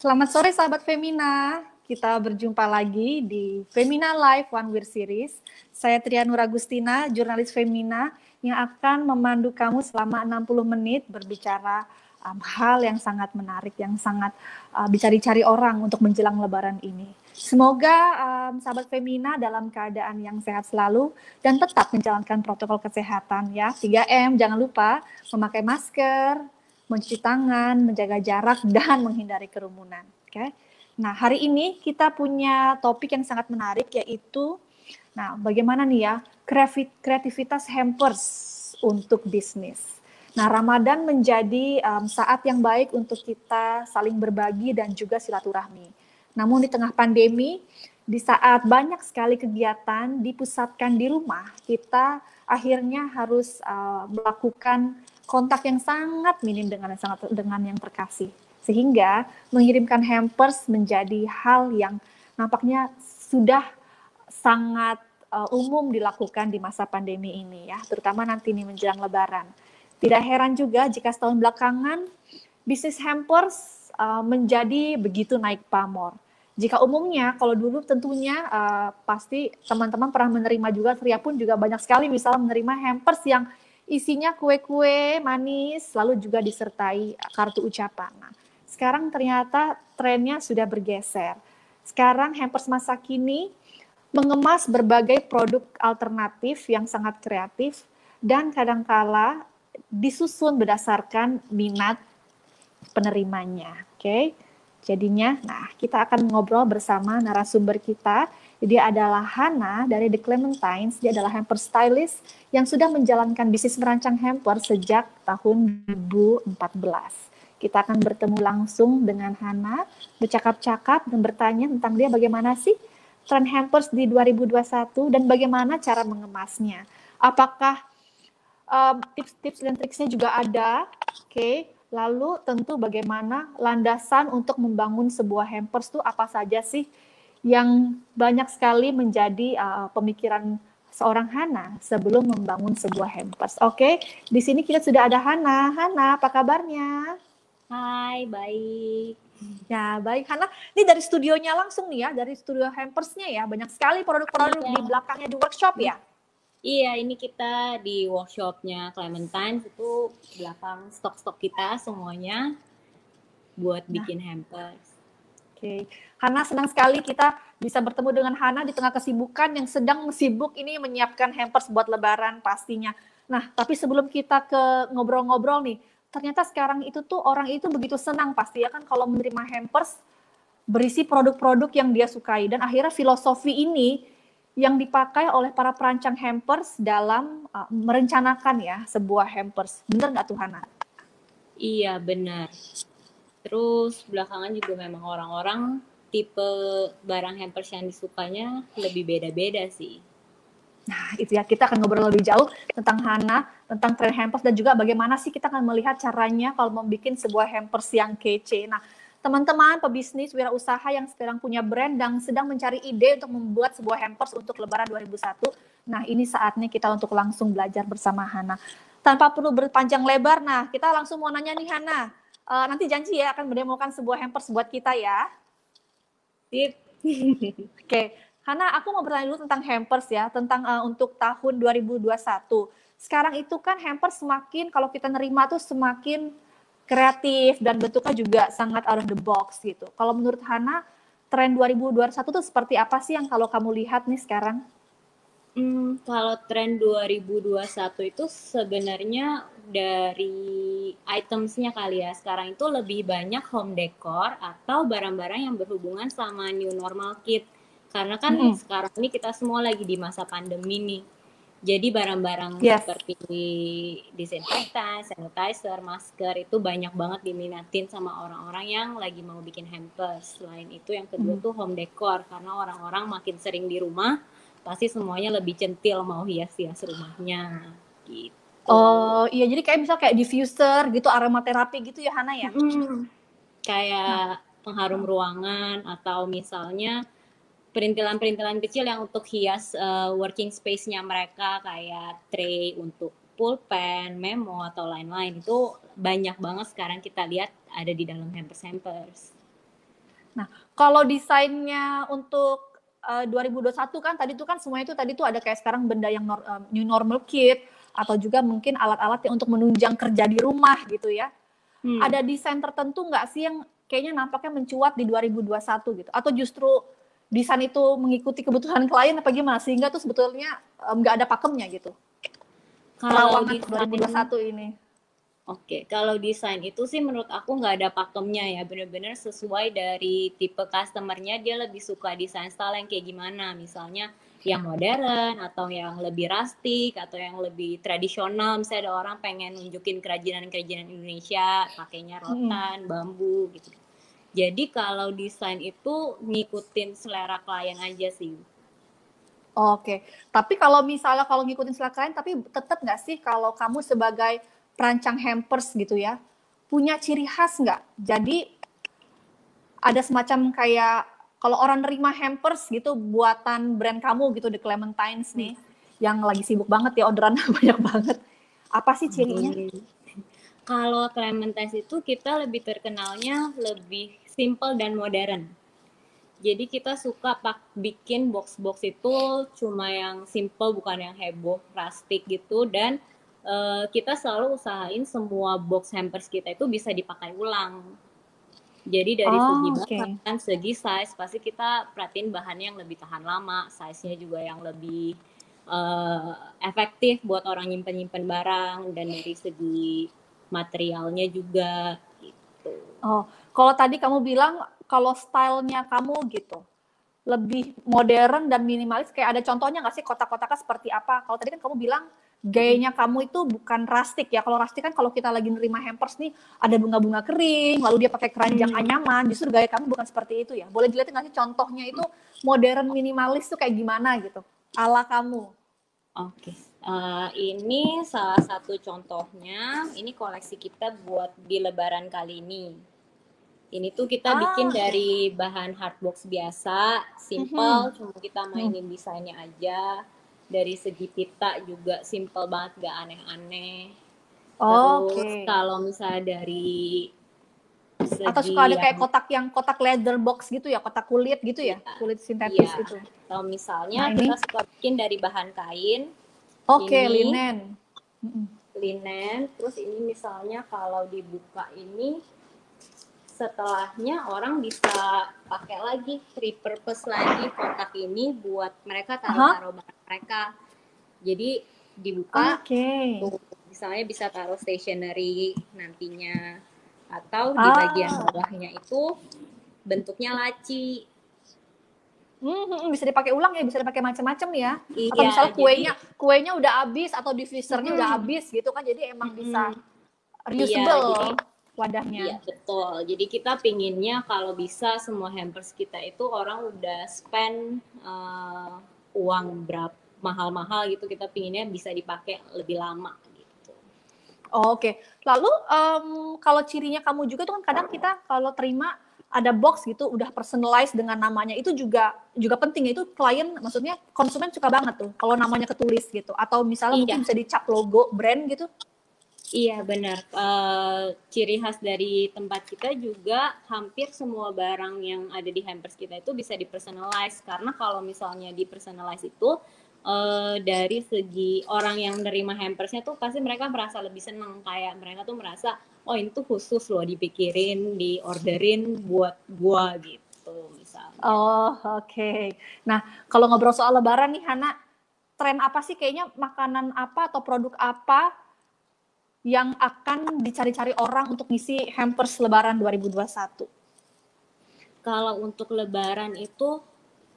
Selamat sore sahabat Femina. Kita berjumpa lagi di Femina Live One Week Series. Saya Tria Nur Agustina, jurnalis Femina yang akan memandu kamu selama 60 menit berbicara hal yang sangat menarik, yang sangat dicari-cari orang untuk menjelang Lebaran ini. Semoga sahabat Femina dalam keadaan yang sehat selalu dan tetap menjalankan protokol kesehatan ya. 3M, jangan lupa memakai masker, mencuci tangan, menjaga jarak, dan menghindari kerumunan. Okay? Nah, hari ini kita punya topik yang sangat menarik, yaitu, bagaimana nih ya, kreativitas hampers untuk bisnis. Nah, Ramadan menjadi saat yang baik untuk kita saling berbagi dan juga silaturahmi. Namun di tengah pandemi, di saat banyak sekali kegiatan dipusatkan di rumah, kita akhirnya harus melakukan kontak yang sangat minim dengan yang terkasih. Sehingga mengirimkan hampers menjadi hal yang nampaknya sudah sangat umum dilakukan di masa pandemi ini ya, terutama nanti nih menjelang Lebaran. Tidak heran juga jika setahun belakangan bisnis hampers menjadi begitu naik pamor. Jika umumnya, kalau dulu tentunya pasti teman-teman pernah menerima juga, Tria pun juga banyak sekali misalnya menerima hampers yang isinya kue-kue manis, lalu juga disertai kartu ucapan. Nah, sekarang ternyata trennya sudah bergeser. Sekarang hampers masa kini mengemas berbagai produk alternatif yang sangat kreatif dan kadangkala disusun berdasarkan minat penerimanya. Oke. Jadinya, kita akan ngobrol bersama narasumber kita. Dia adalah Hana dari The Clementines. Dia adalah hamper stylist yang sudah menjalankan bisnis merancang hamper sejak tahun 2014. Kita akan bertemu langsung dengan Hana, bercakap-cakap dan bertanya tentang dia bagaimana sih tren hampers di 2021 dan bagaimana cara mengemasnya. Apakah tips-tips dan triksnya juga ada, oke. Lalu tentu bagaimana landasan untuk membangun sebuah hampers itu apa saja sih yang banyak sekali menjadi pemikiran seorang Hana sebelum membangun sebuah hampers. Oke, di sini kita sudah ada Hana. Hana, apa kabarnya? Hai, baik. Ya, baik. Hana, ini dari studionya langsung nih ya, dari studio hampersnya ya. Banyak sekali produk-produk di belakangnya di workshop ya. Iya, ini kita di workshopnya Clementine, itu belakang stok-stok kita semuanya buat bikin hampers. Oke, Hana, senang sekali kita bisa bertemu dengan Hana di tengah kesibukan yang sedang sibuk ini menyiapkan hampers buat Lebaran pastinya. Nah, tapi sebelum kita ke ngobrol-ngobrol nih, ternyata sekarang itu tuh orang itu begitu senang pasti ya kan kalau menerima hampers berisi produk-produk yang dia sukai, dan akhirnya filosofi ini yang dipakai oleh para perancang hampers dalam merencanakan ya sebuah hampers. Bener nggak tuh Hana? Iya, benar. Terus belakangan juga memang orang-orang tipe barang hampers yang disukanya lebih beda-beda sih. Nah, itu ya, kita akan ngobrol lebih jauh tentang Hana, tentang tren hampers, dan juga bagaimana sih kita akan melihat caranya kalau membuat sebuah hampers yang kece. Nah, teman-teman pebisnis, wirausaha yang sekarang punya brand dan sedang mencari ide untuk membuat sebuah hampers untuk Lebaran 2001, nah ini saatnya kita untuk langsung belajar bersama Hana. Tanpa perlu berpanjang lebar, nah kita langsung mau nanya nih Hana, nanti janji ya akan mendemokan sebuah hampers buat kita ya. Sip. Oke. Hana, aku mau bertanya dulu tentang hampers ya, tentang untuk tahun 2021. Sekarang itu kan hampers semakin, kalau kita nerima tuh semakin kreatif dan bentuknya juga sangat out of the box gitu. Kalau menurut Hana, tren 2021 tuh seperti apa sih yang kalau kamu lihat nih sekarang? Kalau tren 2021 itu sebenarnya dari itemsnya kali ya. Sekarang itu lebih banyak home decor atau barang-barang yang berhubungan sama new normal kit. Karena kan sekarang ini kita semua lagi di masa pandemi nih. Jadi barang-barang seperti disinfektan, sanitizer, masker itu banyak banget diminatin sama orang-orang yang lagi mau bikin hampers. Selain itu yang kedua tuh home decor, karena orang-orang makin sering di rumah, pasti semuanya lebih centil mau hias-hias rumahnya gitu. Oh iya, jadi kayak misal kayak diffuser gitu, aromaterapi gitu ya Hana ya? Kayak pengharum ruangan atau misalnya perintilan-perintilan kecil yang untuk hias working space-nya mereka, kayak tray untuk pulpen, memo, atau lain-lain. Itu banyak banget sekarang kita lihat ada di dalam hampers-hampers. Nah, kalau desainnya untuk 2021 kan tadi tuh kan semuanya itu tadi tuh ada kayak sekarang benda yang new normal kit atau juga mungkin alat-alat yang untuk menunjang kerja di rumah gitu ya. Ada desain tertentu nggak sih yang kayaknya nampaknya mencuat di 2021 gitu? Atau justru desain itu mengikuti kebutuhan klien apa gimana? Sehingga tuh sebetulnya nggak ada pakemnya gitu. Kalau Terawangan desain 2021 ini. Oke, kalau desain itu sih menurut aku nggak ada pakemnya ya, bener-bener sesuai dari tipe customer-nya, dia lebih suka desain style yang kayak gimana, misalnya yang modern, atau yang lebih rustic, atau yang lebih tradisional, misalnya ada orang pengen nunjukin kerajinan-kerajinan Indonesia, pakainya rotan, bambu, gitu. Jadi kalau desain itu ngikutin selera klien aja sih. Oke, tapi kalau misalnya kalau ngikutin selera klien, tapi tetap nggak sih kalau kamu sebagai perancang hampers gitu ya, punya ciri khas nggak? Jadi ada semacam kayak kalau orang nerima hampers gitu buatan brand kamu gitu, The Clementines nih, yang lagi sibuk banget ya, orderan banyak banget. Apa sih cirinya? Kalau Clementines itu kita lebih terkenalnya lebih simple dan modern. Jadi kita suka bikin box-box itu cuma yang simple, bukan yang heboh, rustic gitu. Dan kita selalu usahain semua box hampers kita itu bisa dipakai ulang. Jadi dari segi bahan, segi size, pasti kita perhatiin bahannya yang lebih tahan lama, size-nya juga yang lebih efektif buat orang nyimpen-nyimpen barang, dan dari segi materialnya juga gitu. Oh, kalau tadi kamu bilang kalau stylenya kamu gitu lebih modern dan minimalis, kayak ada contohnya nggak sih kotak-kotaknya seperti apa? Kalau tadi kan kamu bilang gayanya kamu itu bukan rustic ya. Kalau rustic kan kalau kita lagi nerima hampers nih ada bunga-bunga kering, lalu dia pakai keranjang anyaman. Justru gaya kamu bukan seperti itu ya. Boleh dilihat nggak sih contohnya itu modern minimalis tuh kayak gimana gitu? Ala kamu. Oke, ini salah satu contohnya. Ini koleksi kita buat di Lebaran kali ini. Ini tuh kita bikin dari bahan hardbox biasa, simple, cuma kita mainin desainnya aja. Dari segi pita juga simple banget, gak aneh-aneh. Terus kalau misalnya dari segi atau suka ada kayak kotak yang kotak leather box gitu ya, kotak kulit gitu ya, kulit sintetis gitu. Atau misalnya kita suka bikin dari bahan kain. Linen. Linen, terus ini misalnya kalau dibuka ini, setelahnya orang bisa pakai lagi, repurpose lagi kotak ini buat mereka taruh-taruh barang mereka. Jadi dibuka, tuh, misalnya bisa taruh stationery nantinya, atau di bagian bawahnya itu bentuknya laci. Bisa dipakai ulang ya, bisa dipakai macam-macam ya. Iya, atau misalnya kuenya udah habis atau diffusernya udah habis gitu kan, jadi emang bisa reusable. Wadahnya. Iya, betul. Jadi kita pinginnya kalau bisa semua hampers kita itu orang udah spend uang berapa mahal-mahal gitu, kita pinginnya bisa dipakai lebih lama gitu. Oke. Lalu kalau cirinya kamu juga tuh kan kadang kita kalau terima ada box gitu udah personalized dengan namanya, itu juga penting. Itu klien, maksudnya konsumen suka banget tuh kalau namanya ketulis gitu, atau misalnya mungkin bisa dicap logo brand gitu. Iya, benar. Ciri khas dari tempat kita juga hampir semua barang yang ada di hampers kita itu bisa dipersonalize. Karena kalau misalnya dipersonalize itu dari segi orang yang menerima hampersnya tuh pasti mereka merasa lebih seneng. Kayak mereka tuh merasa, oh ini tuh khusus loh dipikirin, diorderin buat gua gitu misalnya. Oke. Nah, kalau ngobrol soal Lebaran nih Hana, tren apa sih, kayaknya makanan apa atau produk apa yang akan dicari-cari orang untuk ngisi hampers Lebaran 2021? Kalau untuk Lebaran itu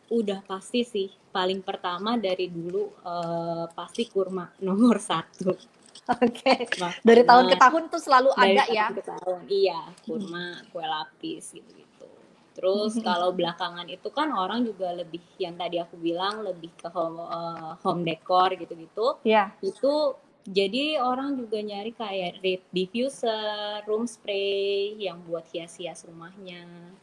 udah pasti sih, paling pertama dari dulu pasti kurma nomor 1. Oke. Dari tahun ke tahun tuh selalu ada ya? Dari tahun ke tahun, iya. Kurma, kue lapis gitu-gitu. Terus kalau belakangan itu kan orang juga lebih, yang tadi aku bilang, lebih ke home decor gitu-gitu. Iya. Itu jadi orang juga nyari kayak diffuser, room spray yang buat hias-hias rumahnya.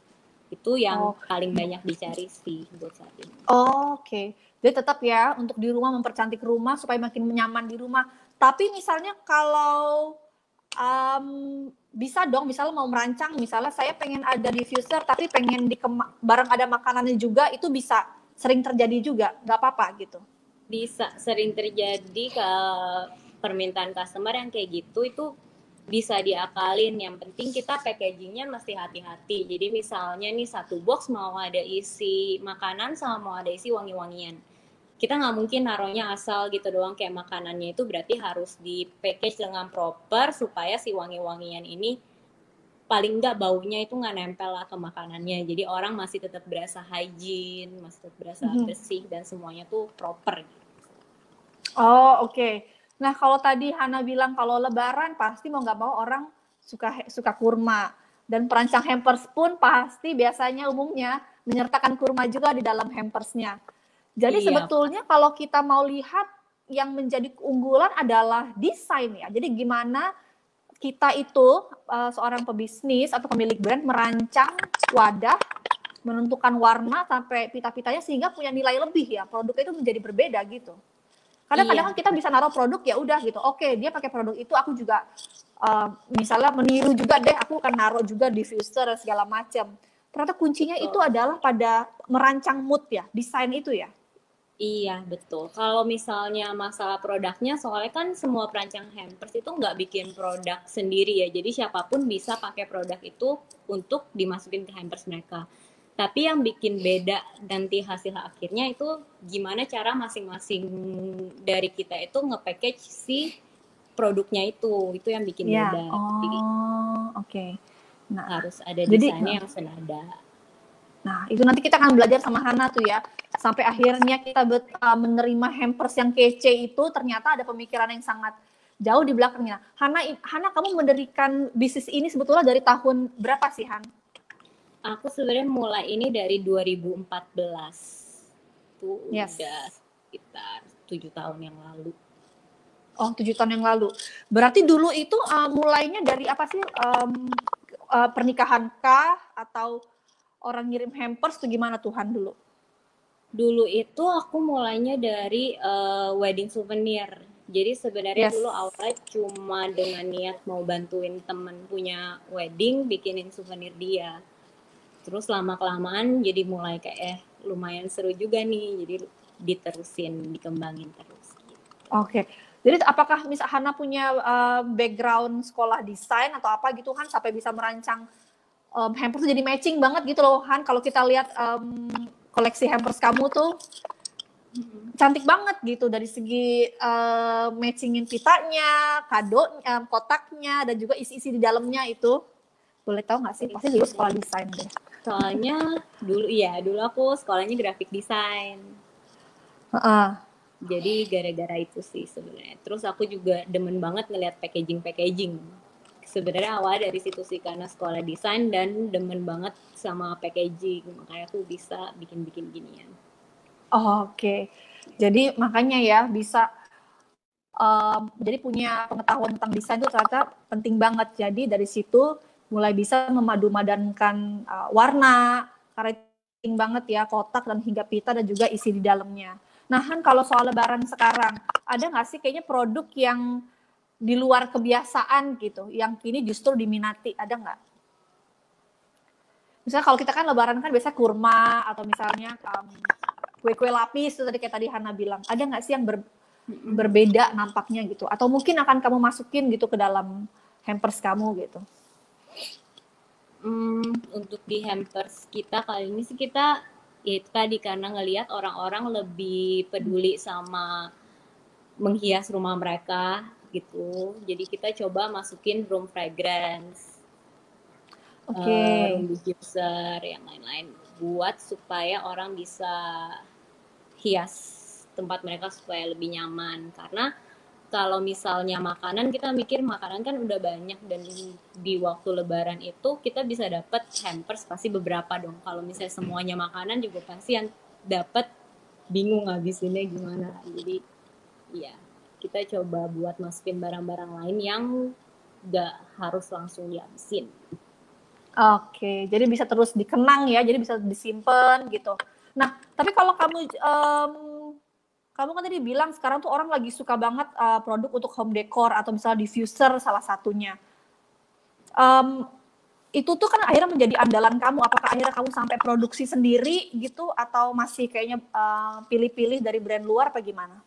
Itu yang paling banyak dicari sih buat saat ini. Oke. Jadi tetap ya untuk di rumah, mempercantik rumah supaya makin nyaman di rumah. Tapi misalnya kalau bisa dong, misalnya mau merancang, misalnya saya pengen ada diffuser tapi pengen bareng ada makanannya juga, itu bisa sering terjadi juga, nggak apa-apa gitu. Bisa sering terjadi ke permintaan customer yang kayak gitu, itu bisa diakalin. Yang penting kita packagingnya mesti hati-hati. Jadi misalnya nih satu box mau ada isi makanan sama mau ada isi wangi-wangian. Kita nggak mungkin naruhnya asal gitu doang kayak makanannya, itu berarti harus di package dengan proper supaya si wangi-wangian ini paling nggak baunya itu nggak nempel lah ke makanannya. Jadi orang masih tetap berasa hygiene, masih tetap berasa bersih dan semuanya tuh proper. Oh, oke. Nah, kalau tadi Hana bilang kalau Lebaran pasti mau nggak mau orang suka kurma, dan perancang hampers pun pasti biasanya umumnya menyertakan kurma juga di dalam hampersnya. Jadi Iya. sebetulnya kalau kita mau lihat, yang menjadi keunggulan adalah desain ya. Jadi gimana kita itu seorang pebisnis atau pemilik brand merancang wadah, menentukan warna sampai pita-pitanya sehingga punya nilai lebih ya. Produknya itu menjadi berbeda gitu. Kadang-kadang kan Iya. kita bisa naruh produk ya udah gitu. Oke, dia pakai produk itu, aku juga misalnya meniru juga deh, aku akan naruh juga diffuser dan segala macam. Ternyata kuncinya itu adalah pada merancang mood ya, desain itu ya. Iya, betul. Kalau misalnya masalah produknya, soalnya kan semua perancang hampers itu nggak bikin produk sendiri ya. Jadi siapapun bisa pakai produk itu untuk dimasukin ke hampers mereka. Tapi yang bikin beda nanti hasil akhirnya itu gimana cara masing-masing dari kita itu nge-package si produknya itu. Itu yang bikin Ya, beda. Jadi oh oke. Nah, harus ada jadi desainnya yang senada. nah itu nanti kita akan belajar sama Hana tuh ya. Sampai akhirnya kita menerima hampers yang kece itu, ternyata ada pemikiran yang sangat jauh di belakangnya. Hana, kamu mendirikan bisnis ini sebetulnya dari tahun berapa sih, Han? Aku sebenarnya mulai ini dari 2014. Itu Yes. udah sekitar 7 tahun yang lalu. Oh, 7 tahun yang lalu. Berarti dulu itu mulainya dari apa sih? Pernikahan kah? Atau orang ngirim hampers tuh gimana Tuhan dulu? Dulu itu aku mulainya dari wedding souvenir. Jadi sebenarnya Yes. dulu awalnya cuma dengan niat mau bantuin temen punya wedding, bikinin souvenir dia. Terus lama-kelamaan jadi mulai kayak lumayan seru juga nih, jadi diterusin, dikembangin terus. Oke. Jadi apakah misal Hana punya background sekolah desain atau apa gitu Han, sampai bisa merancang hampers jadi matching banget gitu loh Han. Kalau kita lihat koleksi hampers kamu tuh cantik banget gitu dari segi matchingin pitanya, kadonya, kotaknya, dan juga isi-isi di dalamnya itu. Boleh tahu nggak sih? Pasti dulu sekolah desain deh. Soalnya dulu aku sekolahnya graphic design. Jadi gara-gara itu sih sebenarnya. Terus aku juga demen banget ngeliat packaging. Sebenarnya awal dari situ sih, karena sekolah desain dan demen banget sama packaging. Makanya aku bisa bikin-bikin ginian. Oke. Jadi makanya ya bisa jadi punya pengetahuan tentang desain itu ternyata penting banget. Jadi dari situ mulai bisa memadu-madankan warna, karena penting banget ya kotak dan hingga pita dan juga isi di dalamnya. Nah Han, kalau soal lebaran sekarang, ada nggak sih kayaknya produk yang di luar kebiasaan gitu, yang kini justru diminati, ada nggak? Misalnya kalau kita kan lebaran kan biasanya kurma, atau misalnya kue-kue lapis, itu tadi kayak tadi Hana bilang, ada nggak sih yang berbeda nampaknya gitu, atau mungkin akan kamu masukin gitu ke dalam hampers kamu gitu? Untuk di hampers kita kali ini sih kita ya itu tadi, karena ngelihat orang-orang lebih peduli sama menghias rumah mereka gitu. Jadi kita coba masukin room fragrance, room diffuser, yang lain-lain, buat supaya orang bisa hias tempat mereka supaya lebih nyaman. Karena kalau misalnya makanan, kita mikir makanan kan udah banyak, dan di waktu lebaran itu kita bisa dapat hampers pasti beberapa dong. Kalau misalnya semuanya makanan juga pasti yang dapat bingung ngabisinnya gimana. Jadi ya kita coba buat masukin barang-barang lain yang gak harus langsung dihabisin. Oke, jadi bisa terus dikenang ya, jadi bisa disimpan gitu. Nah, tapi kalau kamu kan tadi bilang sekarang tuh orang lagi suka banget produk untuk home decor atau misalnya diffuser salah satunya. um, itu tuh kan akhirnya menjadi andalan kamu. Apakah akhirnya kamu sampai produksi sendiri gitu atau masih kayaknya pilih-pilih dari brand luar apa gimana?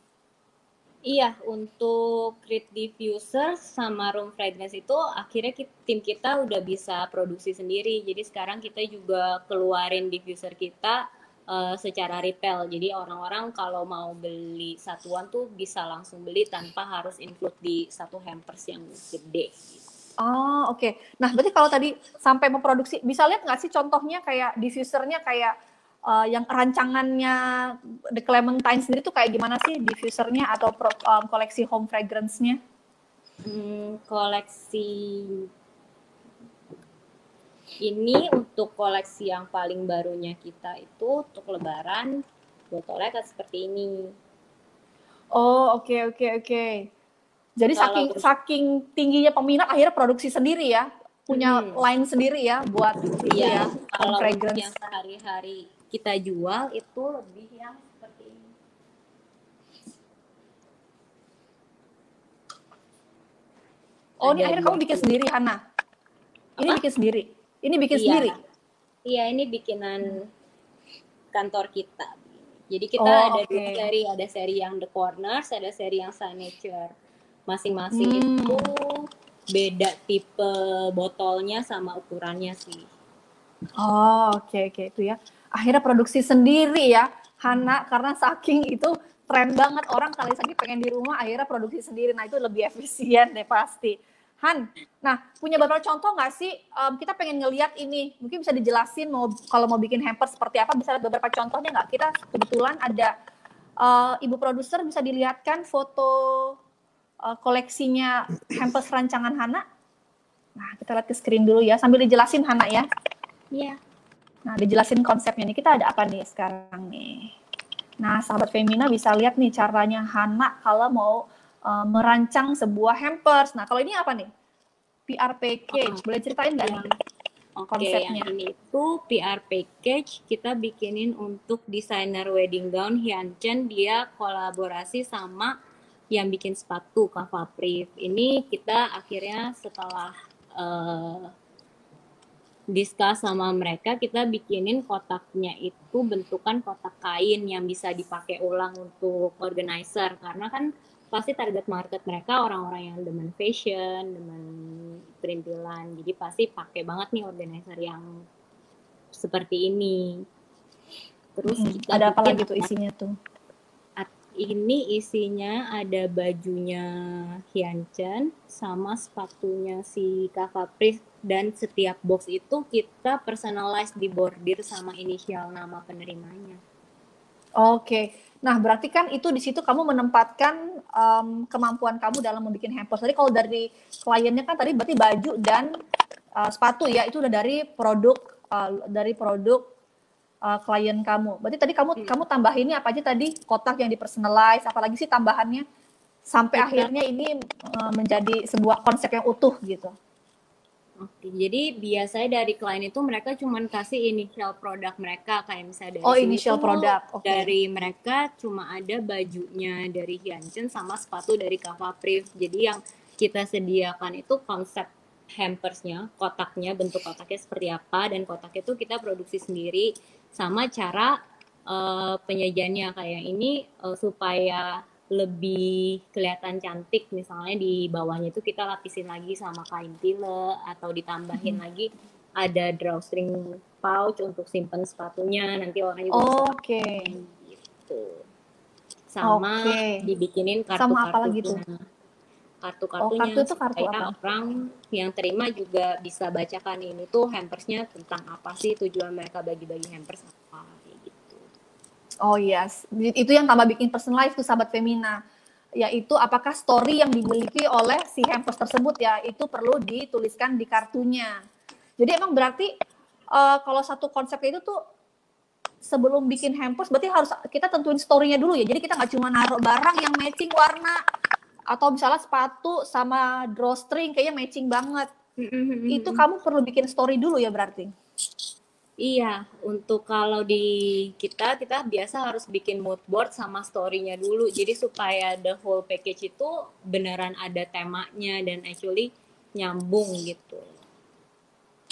Iya, untuk Create Diffuser sama Room Fragrance itu akhirnya tim kita udah bisa produksi sendiri. Jadi sekarang kita juga keluarin diffuser kita secara retail. Jadi orang-orang kalau mau beli satuan tuh bisa langsung beli tanpa harus include di satu hampers yang gede. Oh, oke. Nah, berarti kalau tadi sampai memproduksi, bisa lihat nggak sih contohnya kayak diffusernya kayak yang rancangannya The Clementine sendiri tuh kayak gimana sih diffusernya atau koleksi home fragrance-nya? Koleksi ini untuk koleksi yang paling barunya kita itu untuk Lebaran botolnya kan seperti ini. Oh, oke. Jadi saking tingginya peminat akhirnya produksi sendiri ya, punya line sendiri ya buat iya, ya, kalau fragrance. yang sehari-hari kita jual itu lebih yang seperti ini. Oh, ini akhirnya kamu bikin sendiri, Hana? Ini bikin sendiri? Ini bikin sendiri? Iya, ini bikinan kantor kita. Jadi kita ada dua seri, ada seri yang The Corners, ada seri yang Signature. Masing-masing itu beda tipe botolnya sama ukurannya sih. Oh, oke itu ya. Akhirnya produksi sendiri ya, Hana, karena saking itu tren banget orang kali lagi pengen di rumah, akhirnya produksi sendiri. Nah, itu lebih efisien deh pasti. Han, nah punya beberapa contoh nggak sih? Kita pengen ngeliat ini, mungkin bisa dijelasin kalau mau bikin hamper seperti apa, bisa lihat beberapa contohnya nggak? Kita kebetulan ada ibu produser, bisa dilihatkan foto koleksinya hampers rancangan Hana. Nah, kita lihat ke screen dulu ya, sambil dijelasin Hana ya. Iya. Nah, dijelasin konsepnya nih, kita ada apa nih sekarang nih. Nah, sahabat Femina bisa lihat nih caranya Hana kalau mau merancang sebuah hampers. Nah, kalau ini apa nih? PR package. Boleh ceritain nggak nih konsepnya? Yang ini itu PR package kita bikinin untuk desainer wedding gown Hyunchen. Dia kolaborasi sama yang bikin sepatu Kava Priv. Ini kita akhirnya setelah discuss sama mereka, kita bikinin kotaknya itu bentukan kotak kain yang bisa dipakai ulang untuk organizer, karena kan pasti target market mereka orang-orang yang demen fashion, demen perintilan, jadi pasti pakai banget nih organizer yang seperti ini. Terus kita ada apa lagi tuh isinya tuh? Ini isinya ada bajunya Hyunchen sama sepatunya si Kava Priv, dan setiap box itu kita personalize di bordir sama inisial nama penerimanya. Oke. Nah, berarti kan itu di situ kamu menempatkan kemampuan kamu dalam membuat hampers. Tadi kalau dari kliennya kan tadi berarti baju dan sepatu ya, itu udah dari produk klien kamu. Berarti tadi kamu tambahinnya apa aja tadi? Kotak yang dipersonalize, apalagi sih tambahannya sampai akhirnya ini menjadi sebuah konsep yang utuh gitu. Oke, jadi biasanya dari klien itu mereka cuma kasih initial produk mereka, kayak misalnya dari initial produk. Dari mereka cuma ada bajunya dari Hyunchen sama sepatu dari Kava Priv. Jadi yang kita sediakan itu konsep hampersnya, kotaknya, bentuk kotaknya seperti apa, dan kotaknya itu kita produksi sendiri, sama cara penyajiannya kayak ini supaya lebih kelihatan cantik, misalnya di bawahnya itu kita lapisin lagi sama kain tile, atau ditambahin lagi ada drawstring pouch untuk simpen sepatunya, nanti orang juga gitu. Sama dibikinin kartu-kartunya. Kartu-kartunya supaya orang yang terima juga bisa bacakan ini tuh hampersnya tentang apa sih, tujuan mereka bagi-bagi hampers apa. Oh yes, itu yang tambah bikin personalize tuh sahabat Femina, yaitu apakah story yang dimiliki oleh si hampers tersebut ya, itu perlu dituliskan di kartunya. Jadi emang berarti kalau satu konsep itu tuh sebelum bikin hampers berarti harus kita tentuin story-nya dulu ya, jadi kita nggak cuma naruh barang yang matching warna, atau misalnya sepatu sama drawstring kayaknya matching banget. Itu kamu perlu bikin story dulu ya berarti? Iya, untuk kalau di kita biasa harus bikin mood board sama story-nya dulu. Jadi supaya the whole package itu beneran ada temanya dan actually nyambung gitu.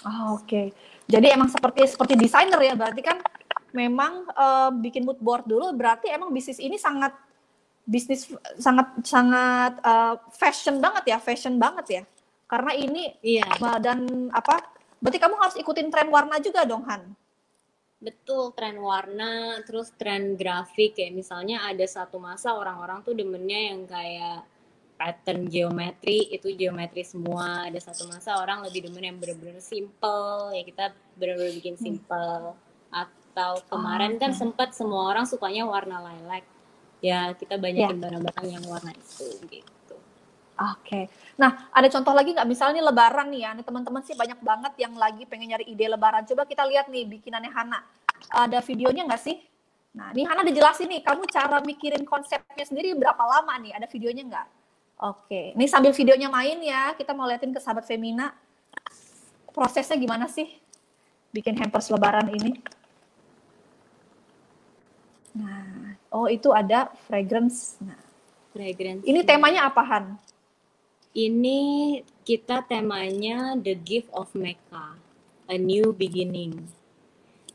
Oh, oke. Jadi emang seperti desainer ya, berarti kan memang bikin mood board dulu, berarti emang bisnis sangat sangat fashion banget ya, fashion banget ya. Karena ini Iya, dan apa? Berarti kamu harus ikutin tren warna juga dong, Han. betul, tren warna, terus tren grafik, kayak misalnya ada satu masa orang-orang tuh demennya yang kayak pattern geometri, itu geometri semua. Ada satu masa orang lebih demen yang bener-bener simple, ya kita bener-bener bikin simple. Atau Oh, kemarin kan oke. sempat semua orang sukanya warna lilac, ya kita Ya, banyakin barang-barang yang warna itu gitu. oke. Nah, ada contoh lagi nggak? Misalnya nih Lebaran nih ya, nih teman-teman sih banyak banget yang lagi pengen nyari ide Lebaran. Coba kita lihat nih bikinannya Hana. Ada videonya nggak sih? Nah, ini Hana dijelasin nih, kamu cara mikirin konsepnya sendiri berapa lama nih? Ada videonya nggak? Oke, ini sambil videonya main ya, kita mau liatin ke sahabat Femina, prosesnya gimana sih bikin hampers Lebaran ini. Nah, oh itu ada fragrance. Nah, ini Fragrance-nya. temanya apa, Han? Ini kita temanya The Gift of Mecca, A New Beginning.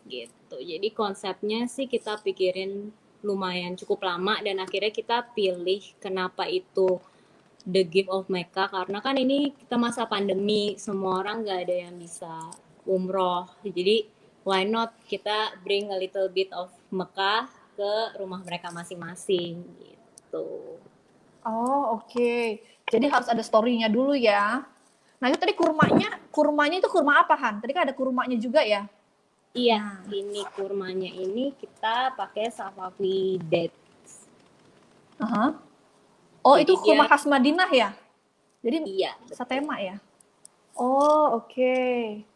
Gitu. Jadi konsepnya sih kita pikirin lumayan cukup lama dan akhirnya kita pilih kenapa itu The Gift of Mecca karena kan ini kita masa pandemi, semua orang nggak ada yang bisa umroh. Jadi why not kita bring a little bit of Mecca ke rumah mereka masing-masing gitu. Oh, oke. Jadi harus ada story-nya dulu ya. Nah, itu tadi kurmanya itu kurma apa, Han? Tadi kan ada kurmanya juga ya? Iya, Nah, ini kurmanya ini kita pakai Safavi Dates. uh-huh. Oh, itu Jadi dia kurma khas Madinah ya? Jadi iya, betul. satema ya? Oh, oke. Okay.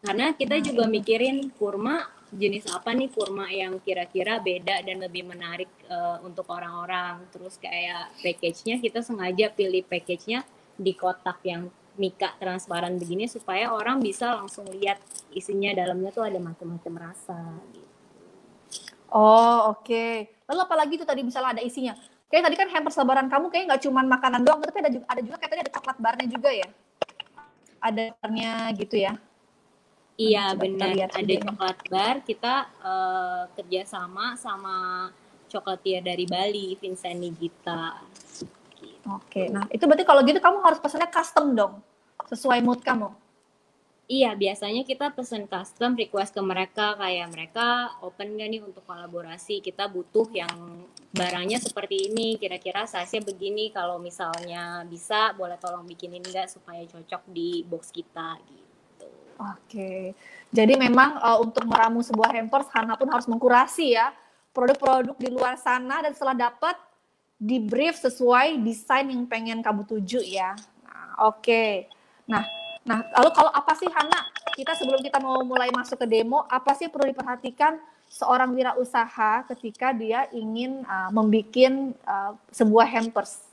Karena kita Nah, juga ini. mikirin kurma jenis apa nih kurma yang kira-kira beda dan lebih menarik untuk orang-orang. Terus kayak package-nya kita sengaja pilih package-nya di kotak yang mika transparan begini supaya orang bisa langsung lihat isinya dalamnya tuh ada macam-macam rasa gitu. Oh, oke. Okay. Lalu apalagi itu tadi misalnya ada isinya? Kayak tadi kan hampers lebaran kamu kayaknya nggak cuma makanan doang, tapi ada juga kayak tadi ada coklat barnya juga ya? Ada barnya gitu ya? Mana Iya coba kita benar, lihat ada videonya. coklat bar, kita kerjasama sama chocolatier dari Bali, Vincent Nigita. Oke, Gitu. nah itu berarti kalau gitu kamu harus pesannya custom dong, sesuai mood kamu. Iya, biasanya kita pesen custom request ke mereka, kayak mereka open gak nih untuk kolaborasi, kita butuh yang barangnya seperti ini, kira-kira size-nya begini, kalau misalnya bisa boleh tolong bikinin nggak supaya cocok di box kita gitu. Oke, jadi memang untuk meramu sebuah hampers, Hana pun harus mengkurasi ya produk-produk di luar sana dan setelah dapat di brief sesuai desain yang pengen kamu tuju ya. Nah, oke. Nah, nah lalu kalau apa sih Hana? Kita sebelum kita mau mulai masuk ke demo, apa sih perlu diperhatikan seorang wirausaha ketika dia ingin membuat sebuah hampers?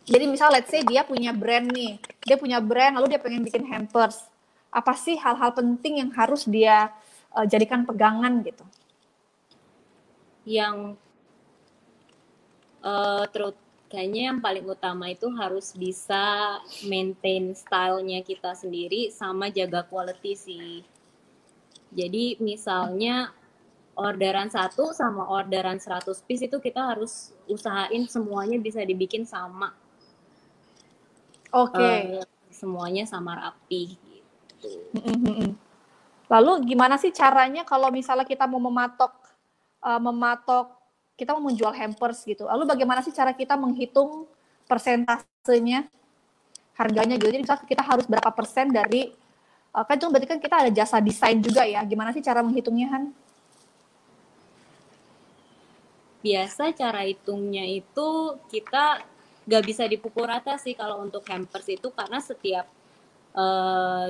Jadi misal let's say dia punya brand nih, dia punya brand lalu dia pengen bikin hampers. Apa sih hal-hal penting yang harus dia jadikan pegangan gitu? Yang terus kayaknya yang paling utama itu harus bisa maintain stylenya kita sendiri sama jaga quality sih. Jadi misalnya orderan satu sama orderan 100 piece itu kita harus usahain semuanya bisa dibikin sama. Oke. Okay. Semuanya sama rapi gitu. Lalu gimana sih caranya kalau misalnya kita mau mematok kita mau menjual hampers gitu. Lalu bagaimana sih cara kita menghitung persentasenya harganya gitu. Jadi misalnya kita harus berapa persen dari kan itu berarti kan kita ada jasa desain juga ya. Gimana sih cara menghitungnya, Han? Biasa cara hitungnya itu kita gak bisa dipukul rata sih kalau untuk hampers itu karena setiap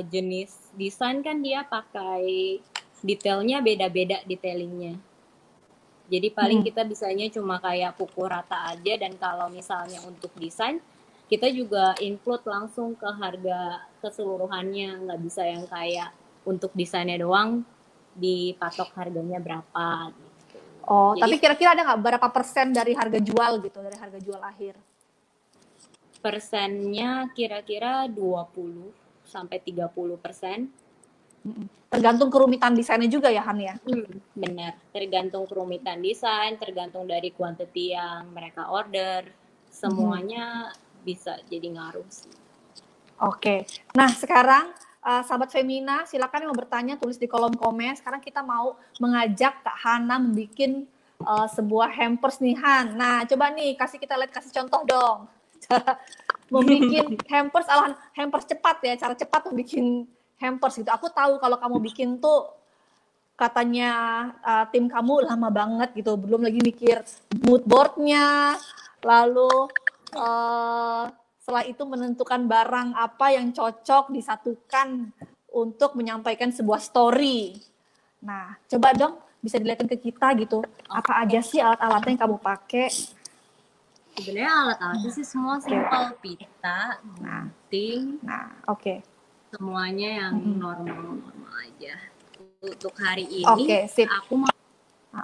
jenis desain kan dia pakai detailnya beda-beda detailingnya. Jadi paling kita bisanya cuma kayak pukul rata aja dan kalau misalnya untuk desain kita juga include langsung ke harga keseluruhannya, nggak bisa yang kayak untuk desainnya doang dipatok harganya berapa gitu. Oh, Jadi tapi kira-kira ada nggak berapa persen dari harga jual gitu, dari harga jual akhir? persennya kira-kira 20. sampai 30%. Tergantung kerumitan desainnya juga ya, Han ya? Benar, tergantung kerumitan desain, tergantung dari quantity yang mereka order, semuanya bisa jadi ngaruh sih. Oke, nah sekarang sahabat Femina, silakan yang mau bertanya tulis di kolom komen. Sekarang kita mau mengajak Kak Hana membuat sebuah hampers nih Han. Nah coba nih kasih contoh dong. Membuat hampers cepat ya, cara cepat membuat hampers gitu. Aku tahu kalau kamu bikin tuh katanya tim kamu lama banget gitu, belum lagi mikir mood boardnya, lalu setelah itu menentukan barang apa yang cocok disatukan untuk menyampaikan sebuah story. Nah, coba dong bisa dilihatin ke kita gitu, apa aja sih alat-alatnya yang kamu pakai? Sebenarnya alat-alatnya sih semua simpel, pita, gunting, semuanya yang normal-normal aja. Untuk hari ini aku mau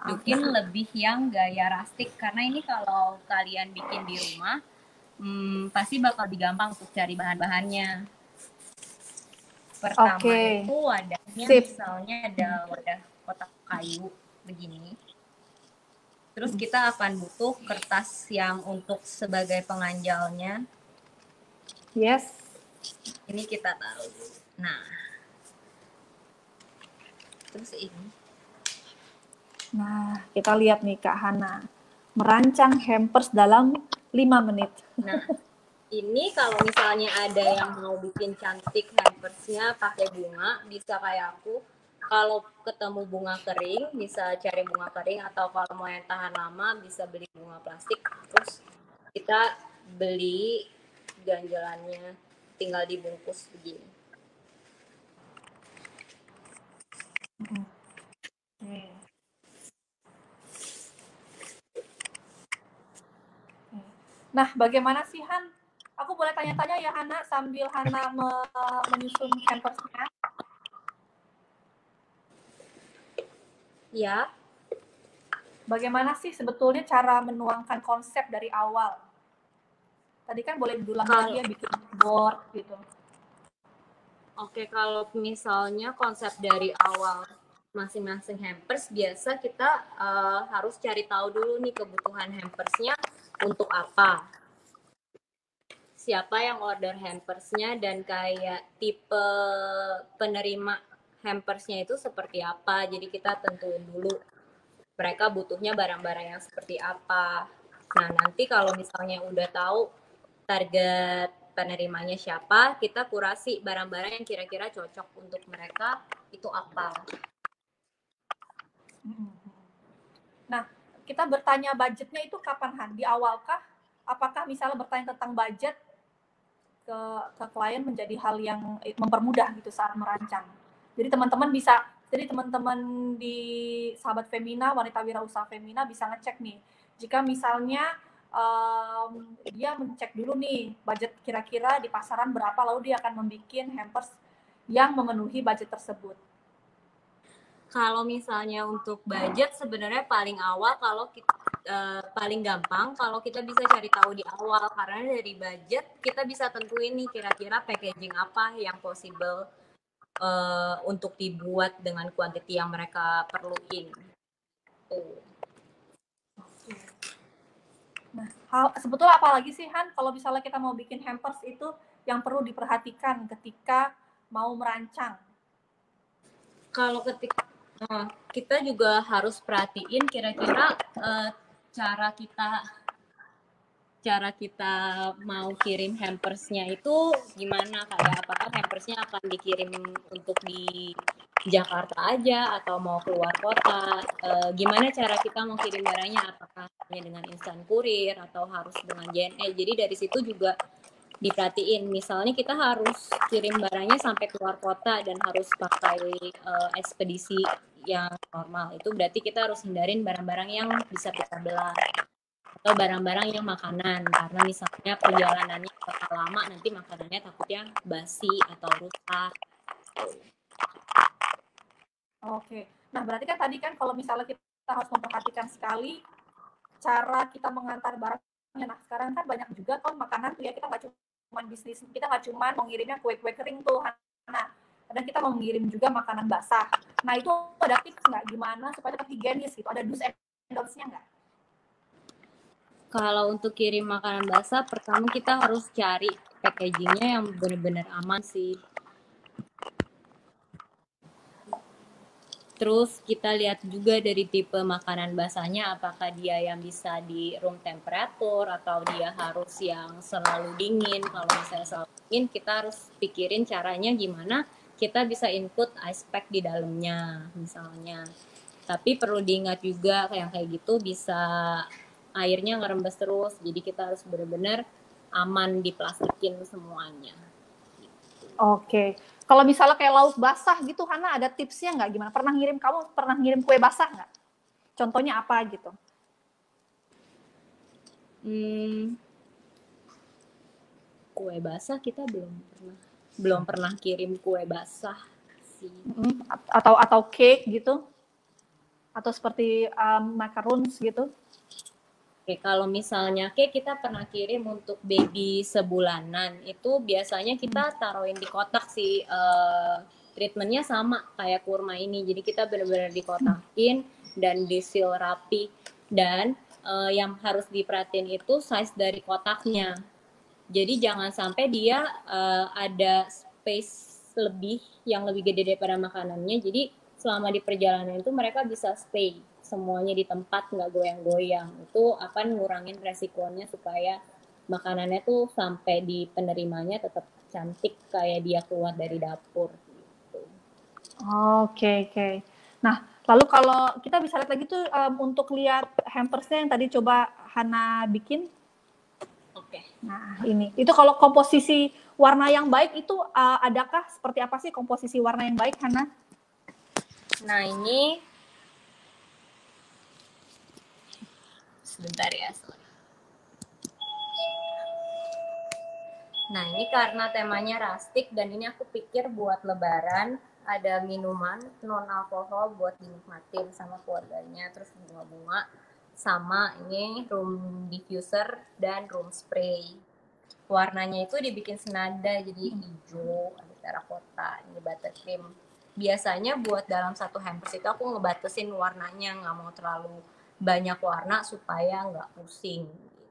bikin lebih yang gaya rustic, karena ini kalau kalian bikin di rumah pasti bakal lebih gampang untuk cari bahan-bahannya. Pertama itu wadahnya misalnya ada wadah kotak kayu begini. Terus kita akan butuh kertas yang untuk sebagai penganjalnya. Yes. Ini kita taruh dulu. Nah. Terus ini. Nah, kita lihat nih Kak Hana. Merancang hampers dalam 5 menit. Nah, ini kalau misalnya ada yang mau bikin cantik hampersnya pakai bunga, bisa kayak aku. Kalau ketemu bunga kering, bisa cari bunga kering, atau kalau mau yang tahan lama, bisa beli bunga plastik. Terus kita beli ganjalannya, tinggal dibungkus begini. Nah, bagaimana sih Han? Aku boleh tanya-tanya ya Hana sambil Hana menyusun hampersnya? Ya. Bagaimana sih sebetulnya cara menuangkan konsep dari awal? Tadi kan boleh diulang lagi ya, bikin board gitu. Oke, kalau misalnya konsep dari awal masing-masing hampers, biasa kita harus cari tahu dulu nih kebutuhan hampersnya untuk apa. Siapa yang order hampersnya dan kayak tipe penerima hampersnya itu seperti apa. Jadi kita tentuin dulu mereka butuhnya barang-barang yang seperti apa. Nah, nanti kalau misalnya udah tahu target penerimanya siapa, kita kurasi barang-barang yang kira-kira cocok untuk mereka itu apa. Nah, kita bertanya budgetnya itu kapan Han? Di awal kah? Apakah misalnya bertanya tentang budget ke klien menjadi hal yang mempermudah gitu saat merancang? Jadi teman-teman di sahabat Femina, wanita wirausaha Femina bisa ngecek nih. Jika misalnya dia mencek dulu nih budget kira-kira di pasaran berapa, lalu dia akan membuat hampers yang memenuhi budget tersebut. Kalau misalnya untuk budget sebenarnya paling awal kalau kita paling gampang kalau kita bisa cari tahu di awal, karena dari budget kita bisa tentuin nih kira-kira packaging apa yang possible untuk dibuat dengan quantity yang mereka perluin. Nah, sebetulnya apa lagi sih Han kalau misalnya kita mau bikin hampers itu yang perlu diperhatikan ketika mau merancang? Kalau kita juga harus perhatiin kira-kira cara kita mau kirim hampersnya itu gimana, kayak apakah hampersnya akan dikirim untuk di Jakarta aja atau mau keluar kota, gimana cara kita mau kirim barangnya, apakah hanya dengan instan kurir atau harus dengan JNE. Jadi dari situ juga diperhatiin, misalnya kita harus kirim barangnya sampai keluar kota dan harus pakai ekspedisi yang normal, itu berarti kita harus hindarin barang-barang yang bisa kita belah atau barang-barang yang makanan, karena misalnya perjalanannya bakal lama, nanti makanannya takutnya basi atau rusak. Oke, nah berarti kan tadi kan kalau misalnya kita harus memperhatikan sekali cara kita mengantar barangnya. Nah sekarang kan banyak juga makanan tuh ya, kita nggak cuma bisnis, kita nggak cuma mengirimnya kue-kue kering tuh, Hana. Kadang kita mau mengirim juga makanan basah. Nah itu ada tips nggak gimana supaya tetap higienis gitu? Ada do's and don'ts-nya nggak? Kalau untuk kirim makanan basah, pertama kita harus cari packagingnya yang benar-benar aman sih. Terus kita lihat juga dari tipe makanan basahnya, apakah dia yang bisa di room temperatur atau dia harus yang selalu dingin. Kalau misalnya selalu dingin, kita harus pikirin caranya gimana kita bisa input ice pack di dalamnya misalnya. Tapi perlu diingat juga yang kayak gitu bisa airnya ngerembes terus, jadi kita harus benar-benar aman diplastikin semuanya. Oke. Kalau misalnya kayak lauk basah gitu, Hana ada tipsnya nggak gimana? Kamu pernah ngirim kue basah nggak? Contohnya apa gitu? Kue basah kita belum pernah kirim kue basah sih. Atau cake gitu? Atau seperti macarons gitu? Oke, kalau misalnya kita pernah kirim untuk baby sebulanan, itu biasanya kita taruhin di kotak sih. Treatmentnya sama kayak kurma ini, jadi kita benar-benar dikotakin dan di-seal rapi. Dan yang harus diperhatiin itu size dari kotaknya. Jadi jangan sampai dia ada space lebih yang lebih gede daripada makanannya. Jadi selama di perjalanan itu mereka bisa stay semuanya di tempat, nggak goyang-goyang. Itu akan ngurangin resikonya supaya makanannya tuh sampai di penerimanya tetap cantik kayak dia keluar dari dapur gitu. Oke. Nah, lalu kalau kita bisa lihat lagi tuh untuk lihat hampersnya yang tadi coba Hana bikin. Oke. Nah, ini. Itu kalau komposisi warna yang baik itu adakah seperti apa sih komposisi warna yang baik, Hana? Nah, ini sebentar ya. Nah, ini karena temanya rustic dan ini aku pikir buat lebaran ada minuman non alkohol buat dinikmatin sama keluarganya, terus bunga-bunga sama ini room diffuser dan room spray. Warnanya itu dibikin senada jadi hijau, ada terakota, ini buttercream. Biasanya buat dalam satu hampers itu aku ngebatasin warnanya, nggak mau terlalu banyak warna supaya nggak pusing gitu.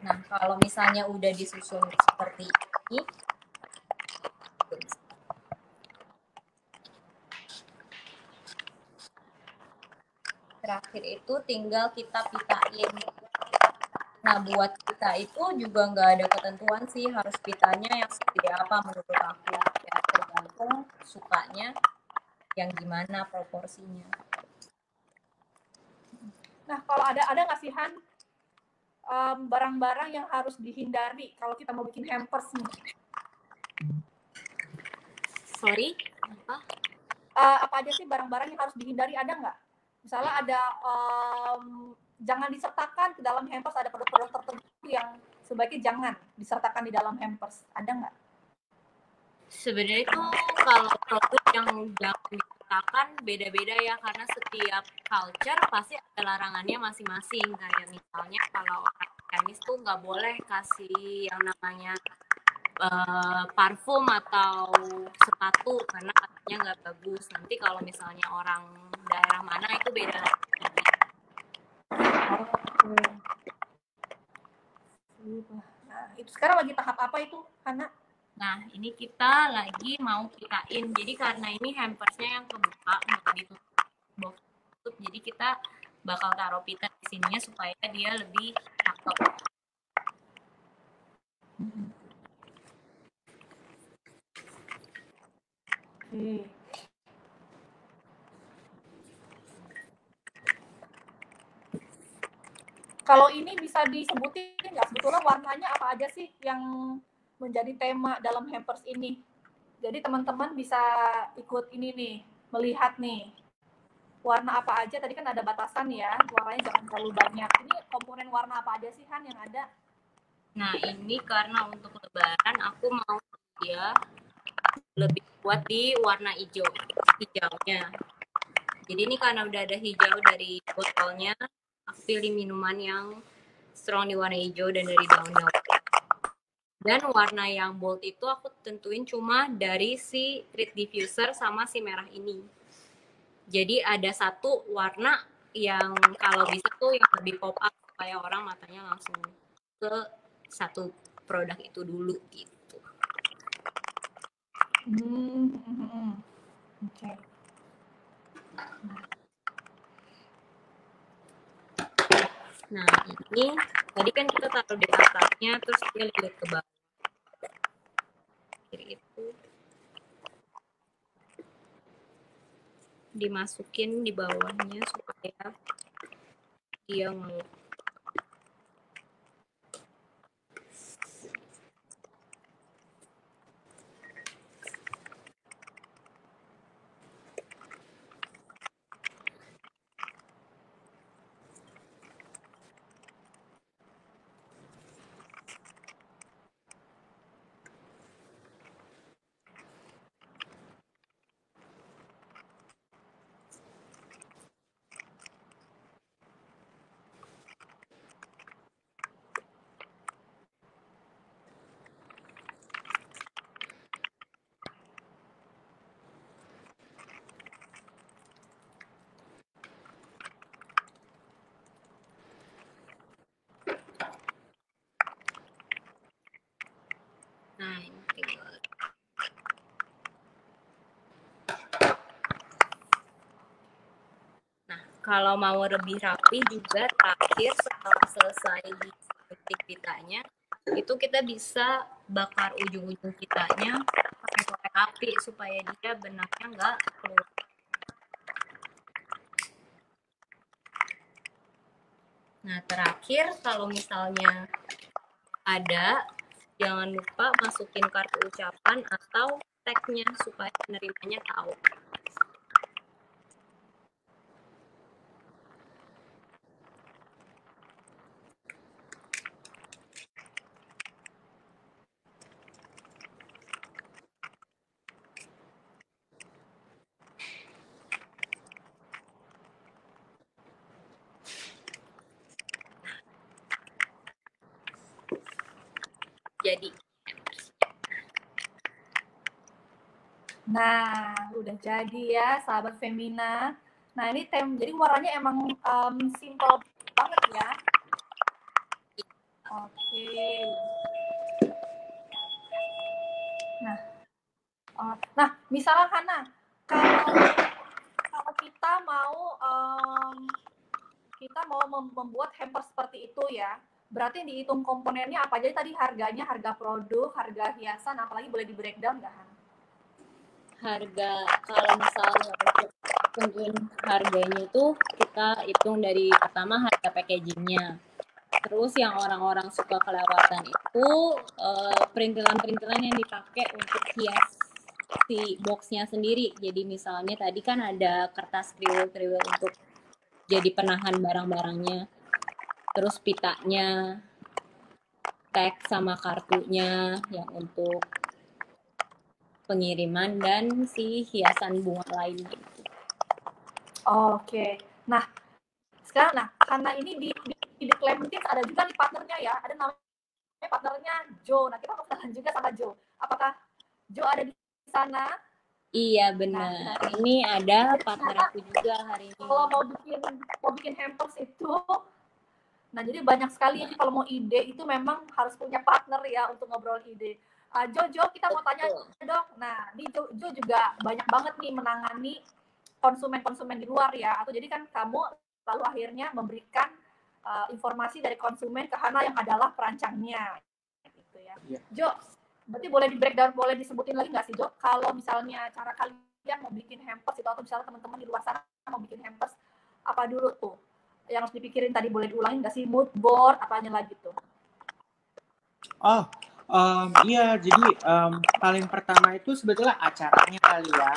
Nah, kalau misalnya udah disusun seperti ini, terakhir itu tinggal kita pitain. Nah, buat kita itu juga nggak ada ketentuan sih harus pitanya yang seperti apa menurut aku. Ya, tergantung sukanya yang gimana proporsinya. Nah, kalau ada nggak sih, Han, barang-barang yang harus dihindari kalau kita mau bikin hampers nih? Sorry, apa? Apa aja sih barang-barang yang harus dihindari, ada nggak? Misalnya ada jangan disertakan ke dalam hampers, ada produk-produk tertentu yang sebaiknya jangan disertakan di dalam hampers, ada nggak? Sebenarnya itu kalau produk yang jangan disertakan beda-beda ya, karena setiap culture pasti ada larangannya masing-masing. Kayak misalnya kalau orang Chinese tuh nggak boleh kasih yang namanya parfum atau sepatu karena katanya nggak bagus. Nanti kalau misalnya orang daerah mana itu beda lagi. Nah, itu sekarang lagi tahap apa itu, Hana? Nah, ini kita lagi mau pitain. Jadi karena ini hampersnya yang kebuka, nggak ditutup, jadi kita bakal taruh pita di sininya supaya dia lebih cakep. Kalau ini bisa disebutin nggak sebetulnya warnanya apa aja sih yang menjadi tema dalam hampers ini? Jadi teman-teman bisa ikut ini nih, melihat nih warna apa aja. Tadi kan ada batasan ya, warnanya jangan terlalu banyak. Ini komponen warna apa aja sih, Han, yang ada? Nah, ini karena untuk lebaran aku mau dia lebih kuat di warna hijaunya. Jadi ini karena udah ada hijau dari botolnya, aku pilih minuman yang strong di warna hijau dan dari daun-daun. Dan warna yang bold itu aku tentuin cuma dari si Treat Diffuser sama si merah ini. Jadi ada satu warna yang kalau bisa tuh yang lebih pop up supaya orang matanya langsung ke satu produk itu dulu gitu. Oke. Nah ini tadi kan kita taruh di atasnya terus dia lihat ke bawah. Jadi itu dimasukin di bawahnya supaya dia ngelup. Nah ini tinggal. Kalau mau lebih rapi juga terakhir setelah selesai di pitanya itu kita bisa bakar ujung-ujung pitanya pakai korek api supaya dia benangnya nggak keluar. Nah terakhir kalau misalnya ada jangan lupa masukin kartu ucapan atau tagnya supaya penerimanya tahu. Jadi Nah, udah jadi ya, sahabat Femina. Nah, ini jadi warnanya emang simple banget ya. Oke. Nah, misalnya Hana, kalau kita mau membuat hamper seperti itu ya, berarti dihitung komponennya apa aja tadi, harganya, harga produk, harga hiasan, apalagi boleh di breakdown nggak Han? Harga kalau misalnya untuk tentuin harganya itu kita hitung dari pertama harga packagingnya. Terus yang orang-orang suka kelewatan itu perintilan-perintilan yang dipakai untuk hias si boxnya sendiri. Jadi misalnya tadi kan ada kertas kriwil-kriwil untuk jadi penahan barang-barangnya. Terus pitanya, tag sama kartunya yang untuk pengiriman dan si hiasan bunga lain gitu. Oke. Nah, sekarang karena ini di Clementine ada juga nih partnernya ya, ada namanya partnernya Joe. Nah, kita mau kenalan juga sama Joe. Apakah Joe ada di sana? Iya benar. Nah, ini ada partner aku juga hari ini. Kalau mau bikin hampers itu, nah jadi banyak sekali ini kalau mau ide itu memang harus punya partner ya untuk ngobrol ide. Jo, kita mau tanya dong. Nah, di Jo juga banyak banget nih menangani konsumen-konsumen di luar ya. Atau jadi kan kamu lalu akhirnya memberikan informasi dari konsumen ke Hana yang adalah perancangnya. Gitu ya. Yeah. Jo, berarti boleh di breakdown, boleh disebutin lagi nggak sih Jo? Kalau misalnya cara kalian mau bikin hampers itu, atau misalnya teman-teman di luar sana mau bikin hampers, apa dulu tuh yang harus dipikirin tadi, boleh diulangin nggak sih? Mood board, apanya lagi tuh? Oh, iya, jadi paling pertama itu sebetulnya acaranya kali ya,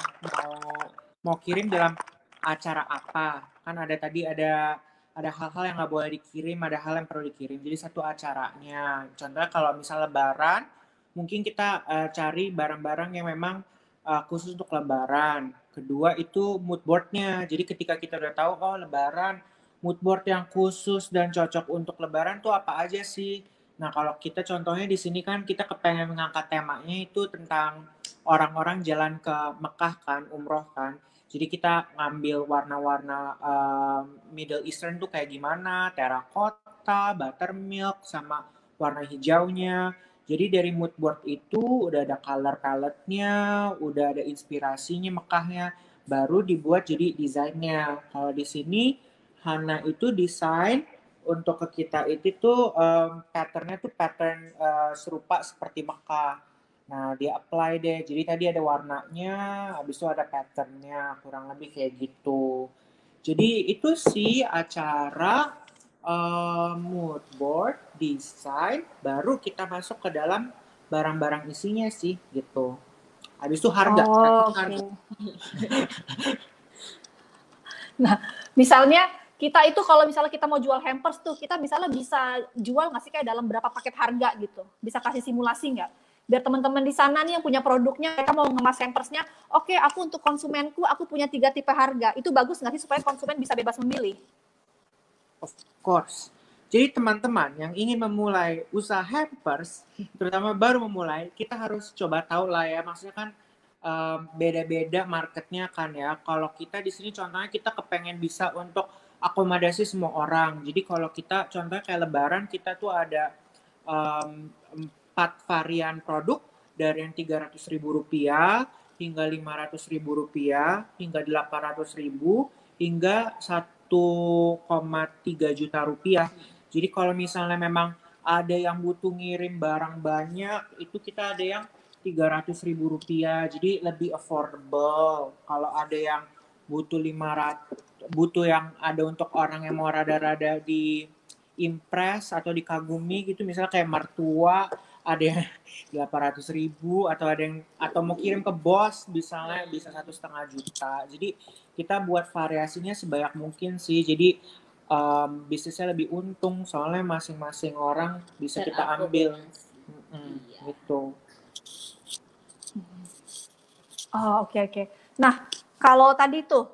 mau kirim dalam acara apa, kan ada tadi ada hal-hal yang nggak boleh dikirim, ada hal yang perlu dikirim, jadi satu acaranya. Contohnya kalau misal lebaran, mungkin kita cari barang-barang yang memang khusus untuk lebaran. Kedua itu mood boardnya, jadi ketika kita udah tahu, oh lebaran, mood board yang khusus dan cocok untuk Lebaran tuh apa aja sih? Nah, kalau kita contohnya di sini kan kita kepengen mengangkat temanya itu tentang orang-orang jalan ke Mekah kan, umroh kan. Jadi kita ngambil warna-warna Middle Eastern tuh kayak gimana, terracotta, buttermilk, sama warna hijaunya. Jadi dari mood board itu udah ada color palette-nya, udah ada inspirasinya Mekahnya, baru dibuat jadi desainnya. Kalau di sini Hana itu desain untuk ke kita itu tuh patternnya tuh pattern serupa seperti Mekah. Nah, dia apply deh. Jadi tadi ada warnanya, habis itu ada patternnya, kurang lebih kayak gitu. Jadi itu sih acara mood board, desain, baru kita masuk ke dalam barang-barang isinya sih gitu. Habis itu harga. Oh, oke. Harga. Nah, misalnya kita itu kalau misalnya kita mau jual hampers tuh, kita misalnya bisa jual nggak sih kayak dalam berapa paket harga gitu? Bisa kasih simulasi nggak? Biar teman-teman di sana nih yang punya produknya, mereka mau ngemas hampersnya, oke, aku untuk konsumenku, aku punya 3 tipe harga. Itu bagus nggak sih supaya konsumen bisa bebas memilih? Of course. Jadi teman-teman yang ingin memulai usaha hampers, terutama baru memulai, kita harus coba tahu lah ya. Maksudnya kan beda-beda marketnya kan ya. Kalau kita di sini contohnya kita kepengen bisa untuk akomodasi semua orang. Jadi kalau kita contohnya kayak Lebaran kita tuh ada 4 varian produk dari yang Rp300.000 hingga Rp500.000 hingga Rp800.000 hingga 1,3 juta rupiah. Jadi kalau misalnya memang ada yang butuh ngirim barang banyak, itu kita ada yang Rp300.000. Jadi lebih affordable. Kalau ada yang butuh 500, butuh yang ada untuk orang yang mau rada-rada di impress atau dikagumi gitu, misalnya kayak mertua, ada yang 800.000 atau ada yang atau mau kirim ke bos misalnya bisa 1,5 juta. Jadi kita buat variasinya sebanyak mungkin sih. Jadi bisnisnya lebih untung soalnya masing-masing orang bisa kita ambil. Gitu. Oh, oke. Nah, kalau tadi tuh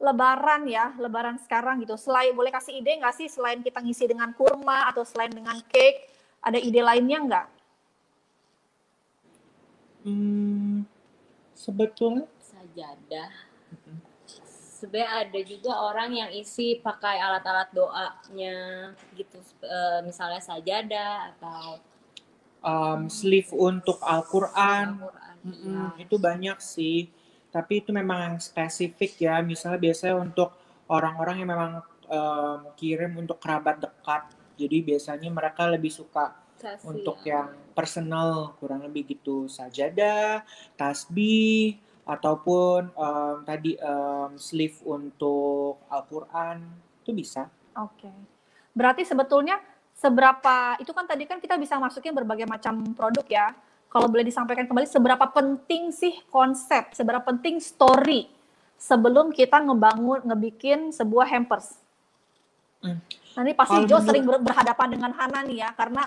Lebaran ya, Lebaran sekarang gitu. Selain boleh kasih ide nggak sih selain kita ngisi dengan kurma atau selain dengan cake, ada ide lainnya nggak? Sebetulnya Sajadah. Sebenarnya ada juga orang yang isi pakai alat-alat doanya gitu, misalnya sajadah atau sleeve untuk Al-Quran. ya. Itu banyak sih. Tapi itu memang yang spesifik ya. Misalnya biasanya untuk orang-orang yang memang kirim untuk kerabat dekat. Jadi biasanya mereka lebih suka untuk yang personal, kurang lebih gitu. Sajadah, tasbih, ataupun tadi sleeve untuk Al-Quran. Itu bisa. Oke. Berarti sebetulnya seberapa, itu kan tadi kan kita bisa masukin berbagai macam produk ya. Kalau boleh disampaikan kembali, seberapa penting sih konsep, seberapa penting story sebelum kita ngebikin sebuah hampers? Nanti pasti Jo sering berhadapan dengan Hana nih ya, karena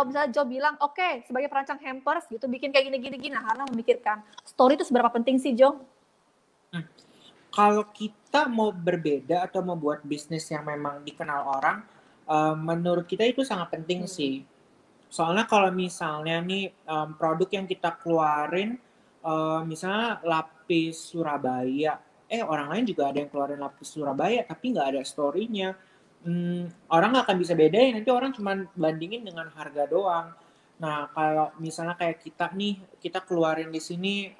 misalnya Jo bilang, oke, sebagai perancang hampers gitu, bikin kayak gini. Nah, Hana memikirkan, story itu seberapa penting sih Jo? Kalau kita mau berbeda atau mau buat bisnis yang memang dikenal orang, menurut kita itu sangat penting sih. Soalnya kalau misalnya nih produk yang kita keluarin, misalnya lapis Surabaya, orang lain juga ada yang keluarin lapis Surabaya, tapi nggak ada story-nya. Orang nggak akan bisa bedain, nanti orang cuma bandingin dengan harga doang. Nah, kalau misalnya kayak kita nih, kita keluarin di sini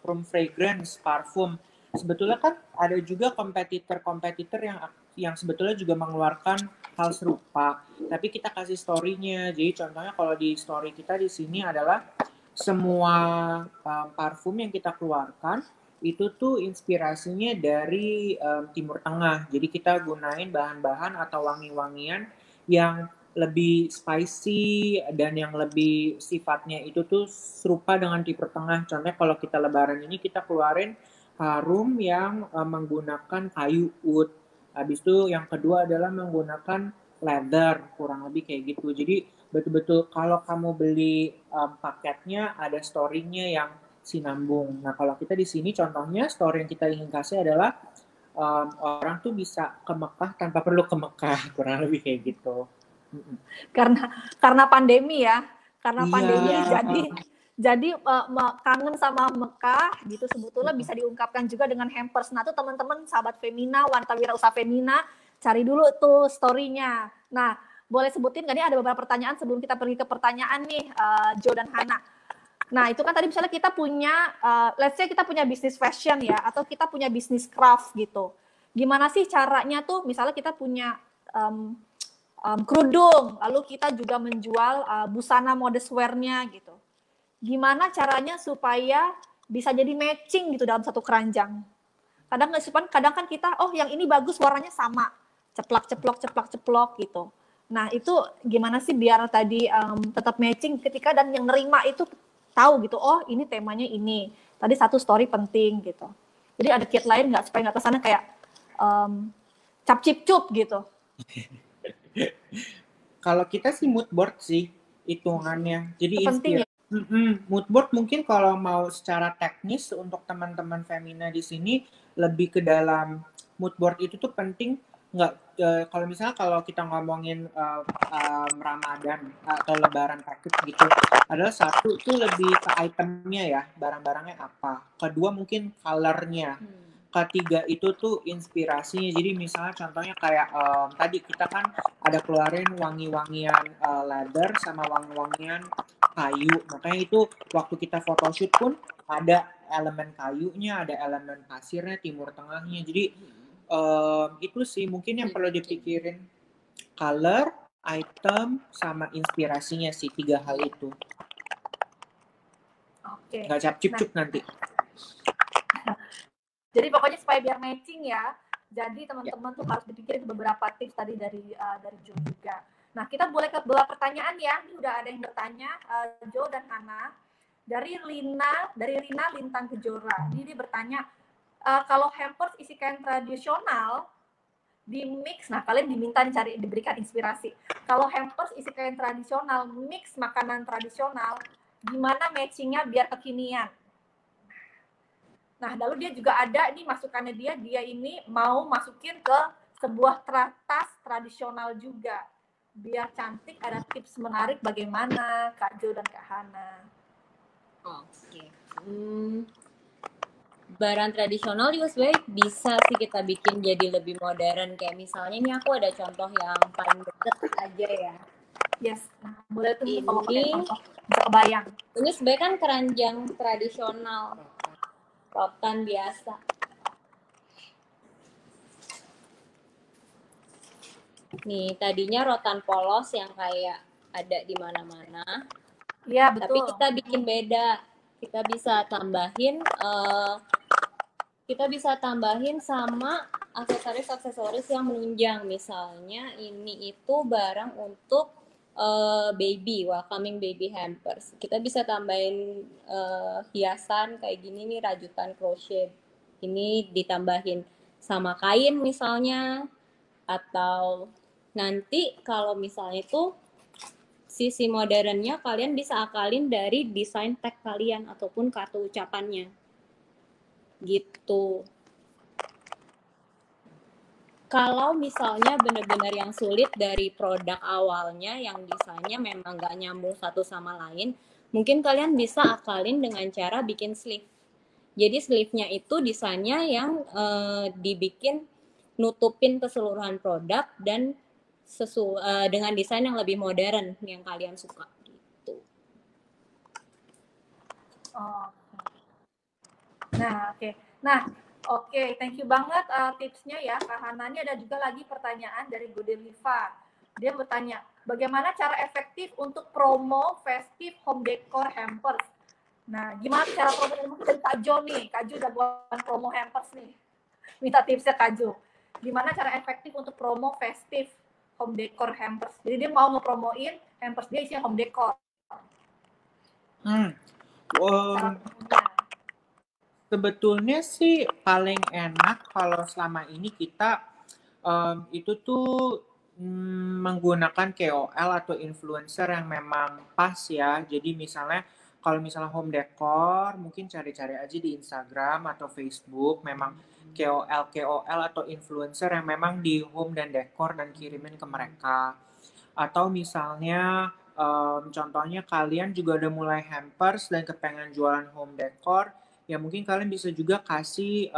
room fragrance, parfum. Sebetulnya kan ada juga kompetitor yang sebetulnya juga mengeluarkan hal serupa, tapi kita kasih story-nya. Jadi contohnya kalau di story kita di sini adalah semua parfum yang kita keluarkan itu tuh inspirasinya dari Timur Tengah. Jadi kita gunain bahan-bahan atau wangi-wangian yang lebih spicy dan yang lebih sifatnya itu tuh serupa dengan Timur Tengah. Contohnya kalau kita Lebaran ini kita keluarin harum yang menggunakan kayu oud. Habis itu yang kedua adalah menggunakan leather, kurang lebih kayak gitu. Jadi betul-betul kalau kamu beli paketnya ada story-nya yang sinambung. Nah, kalau kita di sini contohnya story yang kita ingin kasih adalah orang tuh bisa ke Mekah tanpa perlu ke Mekah, kurang lebih kayak gitu. Karena pandemi ya, karena Iya. pandemi jadi kangen sama Mekah gitu sebetulnya bisa diungkapkan juga dengan hampers. Nah tuh teman-teman sahabat Femina, wanita wirausaha Femina, cari dulu tuh story-nya. Nah boleh sebutin nggak nih, ada beberapa pertanyaan sebelum kita pergi ke pertanyaan nih, Jo dan Hana. Nah itu kan tadi misalnya kita punya, let's say kita punya bisnis fashion ya, atau kita punya bisnis craft gitu. Gimana sih caranya tuh, misalnya kita punya kerudung, lalu kita juga menjual busana modest wear-nya gitu. Gimana caranya supaya bisa jadi matching gitu dalam satu keranjang. Kadang kan kita, oh yang ini bagus warnanya sama, ceplok gitu. Nah itu gimana sih biar tadi tetap matching ketika dan yang nerima itu tahu gitu, oh ini temanya ini. Tadi satu story penting gitu. Jadi ada kiat lain nggak supaya nggak kesana kayak cap cip cup gitu. Kalau kita sih mood board sih hitungannya. Jadi penting ya. Mood board mungkin kalau mau secara teknis untuk teman-teman Femina di sini lebih ke dalam mood board itu tuh penting nggak, kalau misalnya kalau kita ngomongin Ramadan atau Lebaran package gitu, adalah satu itu lebih ke itemnya ya, barang-barangnya apa. Kedua mungkin colornya. Ketiga itu tuh inspirasinya. Jadi misalnya contohnya kayak tadi kita kan ada keluarin wangi-wangian leather sama wangi-wangian kayu. Makanya itu waktu kita photoshoot pun ada elemen kayunya, ada elemen pasirnya, timur tengahnya. Jadi itu sih mungkin yang perlu dipikirin. Color, item, sama inspirasinya sih, 3 hal itu. Oke. Nggak cap-cip-cup nanti. Jadi pokoknya supaya biar matching ya. Jadi teman-teman tuh harus dipikirin beberapa tips tadi dari Jo juga. Nah kita boleh ke beberapa pertanyaan ya. Ini udah ada yang bertanya, Jo dan Hana. Dari Rina Lintang Kejora. Ini dia bertanya, kalau hampers isi kain tradisional di mix, nah kalian diminta diberikan inspirasi. Kalau hampers isi kain tradisional mix makanan tradisional, gimana matchingnya biar kekinian? Nah, lalu dia juga ada, ini masukannya dia ini mau masukin ke sebuah tas tradisional juga. Biar cantik, ada tips menarik bagaimana Kak Jo dan Kak Hana. Oke. Barang tradisional juga sebenarnya bisa sih kita bikin jadi lebih modern. Kayak misalnya ini aku ada contoh yang paling deket aja ya. Yes, nah, boleh tuh kalau pakai contoh, bisa kebayang. Ini sebenarnya kan keranjang tradisional. Rotan biasa. Nih, tadinya rotan polos yang kayak ada di mana-mana. Iya, betul. Tapi kita bikin beda. Kita bisa tambahin sama aksesoris yang menunjang. Misalnya ini itu barang untuk baby, welcoming baby hampers. Kita bisa tambahin hiasan kayak gini nih, rajutan crochet. Ini ditambahin sama kain misalnya, atau nanti kalau misalnya itu sisi modernnya kalian bisa akalin dari desain tag kalian ataupun kartu ucapannya. Gitu. Kalau misalnya benar-benar yang sulit dari produk awalnya yang desainnya memang nggak nyambung satu sama lain, mungkin kalian bisa akalin dengan cara bikin sleeve. Jadi sleeve-nya itu desainnya yang dibikin nutupin keseluruhan produk dan dengan desain yang lebih modern yang kalian suka gitu. Oh. Nah, oke. Nah, oke, thank you banget tipsnya ya Kak Hana. Ini ada juga lagi pertanyaan dari Godeliva. Dia bertanya, bagaimana cara efektif untuk promo festive home decor hampers? Nah, gimana cara promo dari Kak Jo nih? Kak Jo udah buat promo hampers nih. Minta tipsnya Kak Jo. Gimana cara efektif untuk promo festive home decor hampers? Jadi dia mau ngepromoin hampers dia isinya home decor. Sebetulnya sih paling enak kalau selama ini kita itu tuh menggunakan KOL atau influencer yang memang pas ya. Jadi misalnya kalau misalnya home decor, mungkin cari-cari aja di Instagram atau Facebook, memang KOL atau influencer yang memang di home dan decor dan kirimin ke mereka. Atau misalnya contohnya kalian juga udah mulai hampers dan kepengen jualan home decor, ya mungkin kalian bisa juga kasih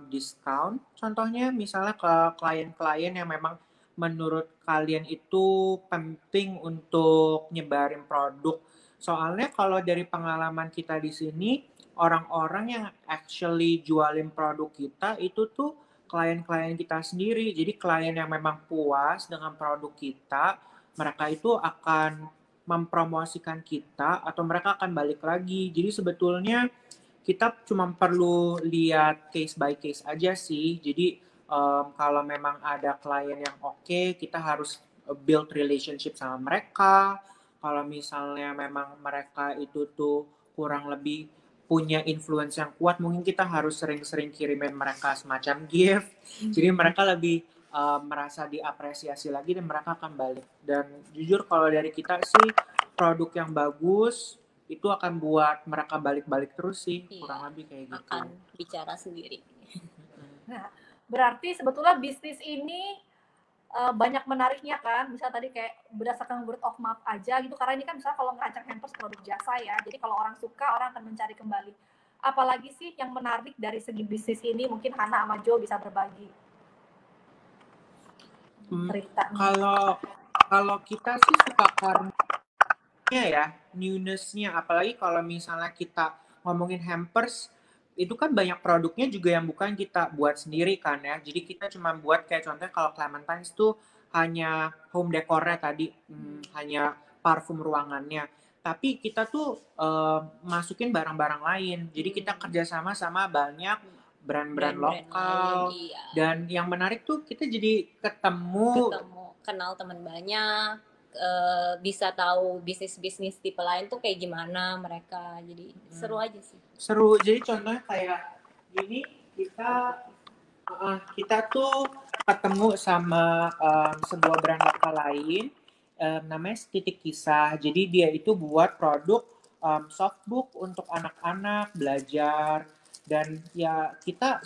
diskon. Contohnya misalnya ke klien-klien yang memang menurut kalian itu penting untuk nyebarin produk. Soalnya kalau dari pengalaman kita di sini, orang-orang yang actually jualin produk kita itu tuh klien-klien kita sendiri. Jadi klien yang memang puas dengan produk kita, mereka itu akan mempromosikan kita atau mereka akan balik lagi. Jadi sebetulnya kita cuma perlu lihat case by case aja sih. Jadi kalau memang ada klien yang oke, kita harus build relationship sama mereka. Kalau misalnya memang mereka itu tuh kurang lebih punya influence yang kuat, mungkin kita harus sering-sering kirimin mereka semacam gift. Jadi mereka lebih merasa diapresiasi lagi dan mereka akan balik. Dan jujur kalau dari kita sih, produk yang bagus itu akan buat mereka balik-balik terus sih, kurang lebih kayak gitu. Akan bicara sendiri. Nah, berarti sebetulnya bisnis ini banyak menariknya kan, misalnya tadi kayak berdasarkan word of mouth aja gitu, karena ini kan misalnya kalau ngerancang hampers produk jasa ya, jadi kalau orang suka, orang akan mencari kembali. Apalagi sih yang menarik dari segi bisnis ini, mungkin Hana sama Jo bisa berbagi cerita. Kalau kita sih suka karena ya newness-nya, apalagi kalau misalnya kita ngomongin hampers, itu kan banyak produknya juga yang bukan kita buat sendiri kan ya. Jadi kita cuma buat kayak contohnya kalau Clementines tuh hanya home decornya tadi, hanya parfum ruangannya. Tapi kita tuh masukin barang-barang lain. Jadi kita kerjasama sama banyak brand-brand lokal. Lain, iya. Dan yang menarik tuh kita jadi ketemu kenal teman banyak, bisa tahu bisnis-bisnis tipe lain tuh kayak gimana mereka. Jadi seru aja sih. Seru. Jadi contohnya kayak gini, kita tuh ketemu sama sebuah brand lokal lain, namanya Titik Kisah. Jadi dia itu buat produk softbook untuk anak-anak belajar. Dan ya kita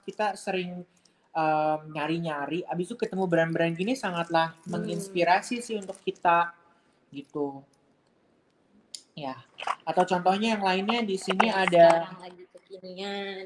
kita sering nyari-nyari, abis itu ketemu brand-brand gini sangatlah menginspirasi sih untuk kita gitu. Ya, atau contohnya yang lainnya di sini ada sekarang lagi kekinian.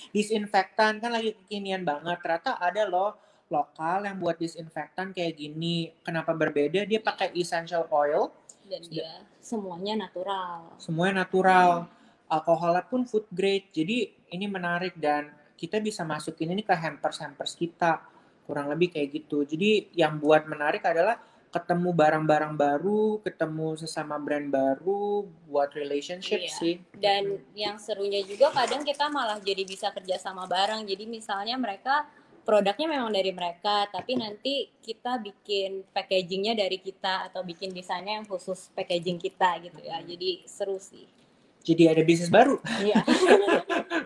Disinfektan kan lagi kekinian banget. Ternyata ada loh lokal yang buat disinfektan kayak gini. Kenapa berbeda? Dia pakai essential oil dan dia semuanya natural. Semuanya natural. Alkoholnya pun food grade. Jadi ini menarik dan kita bisa masukin ini ke hampers kita. Kurang lebih kayak gitu. Jadi yang buat menarik adalah ketemu barang-barang baru, ketemu sesama brand baru, buat relationship sih. Dan yang serunya juga kadang kita malah jadi bisa kerja sama bareng. Jadi misalnya mereka produknya memang dari mereka, tapi nanti kita bikin packagingnya dari kita atau bikin desainnya yang khusus packaging kita gitu ya. Jadi seru sih. Jadi ada bisnis baru. Iya.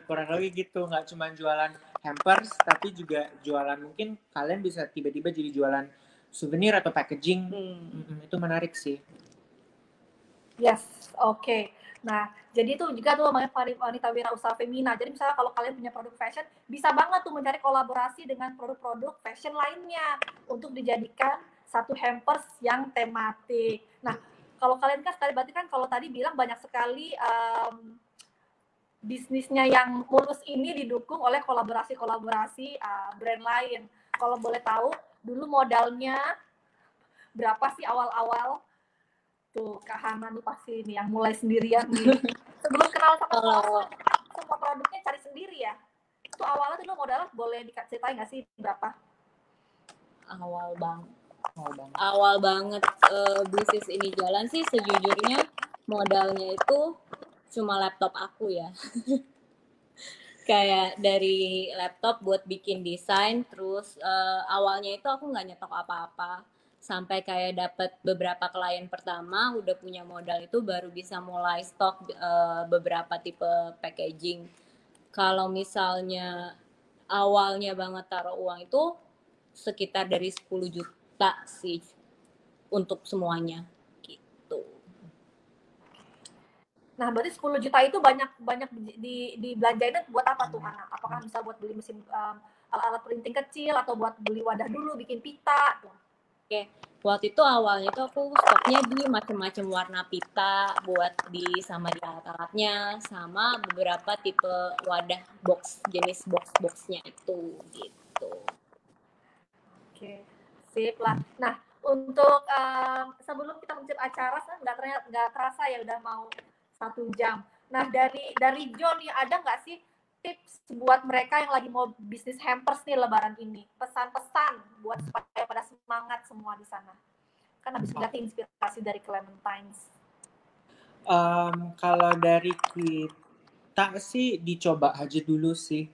Kurang lebih gitu, nggak cuma jualan hampers, tapi juga jualan, mungkin kalian bisa tiba-tiba jadi jualan souvenir atau packaging. Itu menarik sih. Yes, oke. Nah, jadi itu juga tuh wanita wirausaha femina. Jadi misalnya kalau kalian punya produk fashion, bisa banget tuh mencari kolaborasi dengan produk-produk fashion lainnya untuk dijadikan satu hampers yang tematik. Nah, kalau kalian kan berarti kan kalau tadi bilang banyak sekali bisnisnya yang mulus ini didukung oleh kolaborasi-kolaborasi brand lain. Kalau boleh tahu, dulu modalnya berapa sih awal-awal? Tuh, Kak Hana nih pasti ini yang mulai sendirian nih. Sebelum kenal sama semua produknya cari sendiri ya? Itu awalnya dulu modalnya boleh diceritain nggak sih berapa? Awal banget bisnis ini jalan sih sejujurnya modalnya itu cuma laptop aku ya. Kayak dari laptop buat bikin desain, terus awalnya itu aku nggak nyetok apa-apa. Sampai kayak dapat beberapa klien pertama, udah punya modal itu baru bisa mulai stok beberapa tipe packaging. Kalau misalnya awalnya banget taruh uang itu sekitar dari 10 juta sih untuk semuanya gitu. Nah, berarti 10 juta itu banyak dibelanjain buat apa tuh, Hana? Apakah bisa buat beli mesin alat-alat printing kecil atau buat beli wadah dulu bikin pita tuh? Oke, waktu itu awalnya tuh aku stoknya di macam-macam warna pita buat sama di alat-alatnya, sama beberapa tipe wadah box, jenis box-boxnya itu gitu. Oke, sip lah. Nah, untuk sebelum kita menutup acara, nggak terasa ya udah mau 1 jam. Nah, dari John nih, ada nggak sih tips buat mereka yang lagi mau bisnis hampers nih Lebaran ini? Pesan-pesan buat supaya pada semangat semua di sana. Kan habis lihat inspirasi dari Clementines. Kalau dari kita sih dicoba aja dulu sih.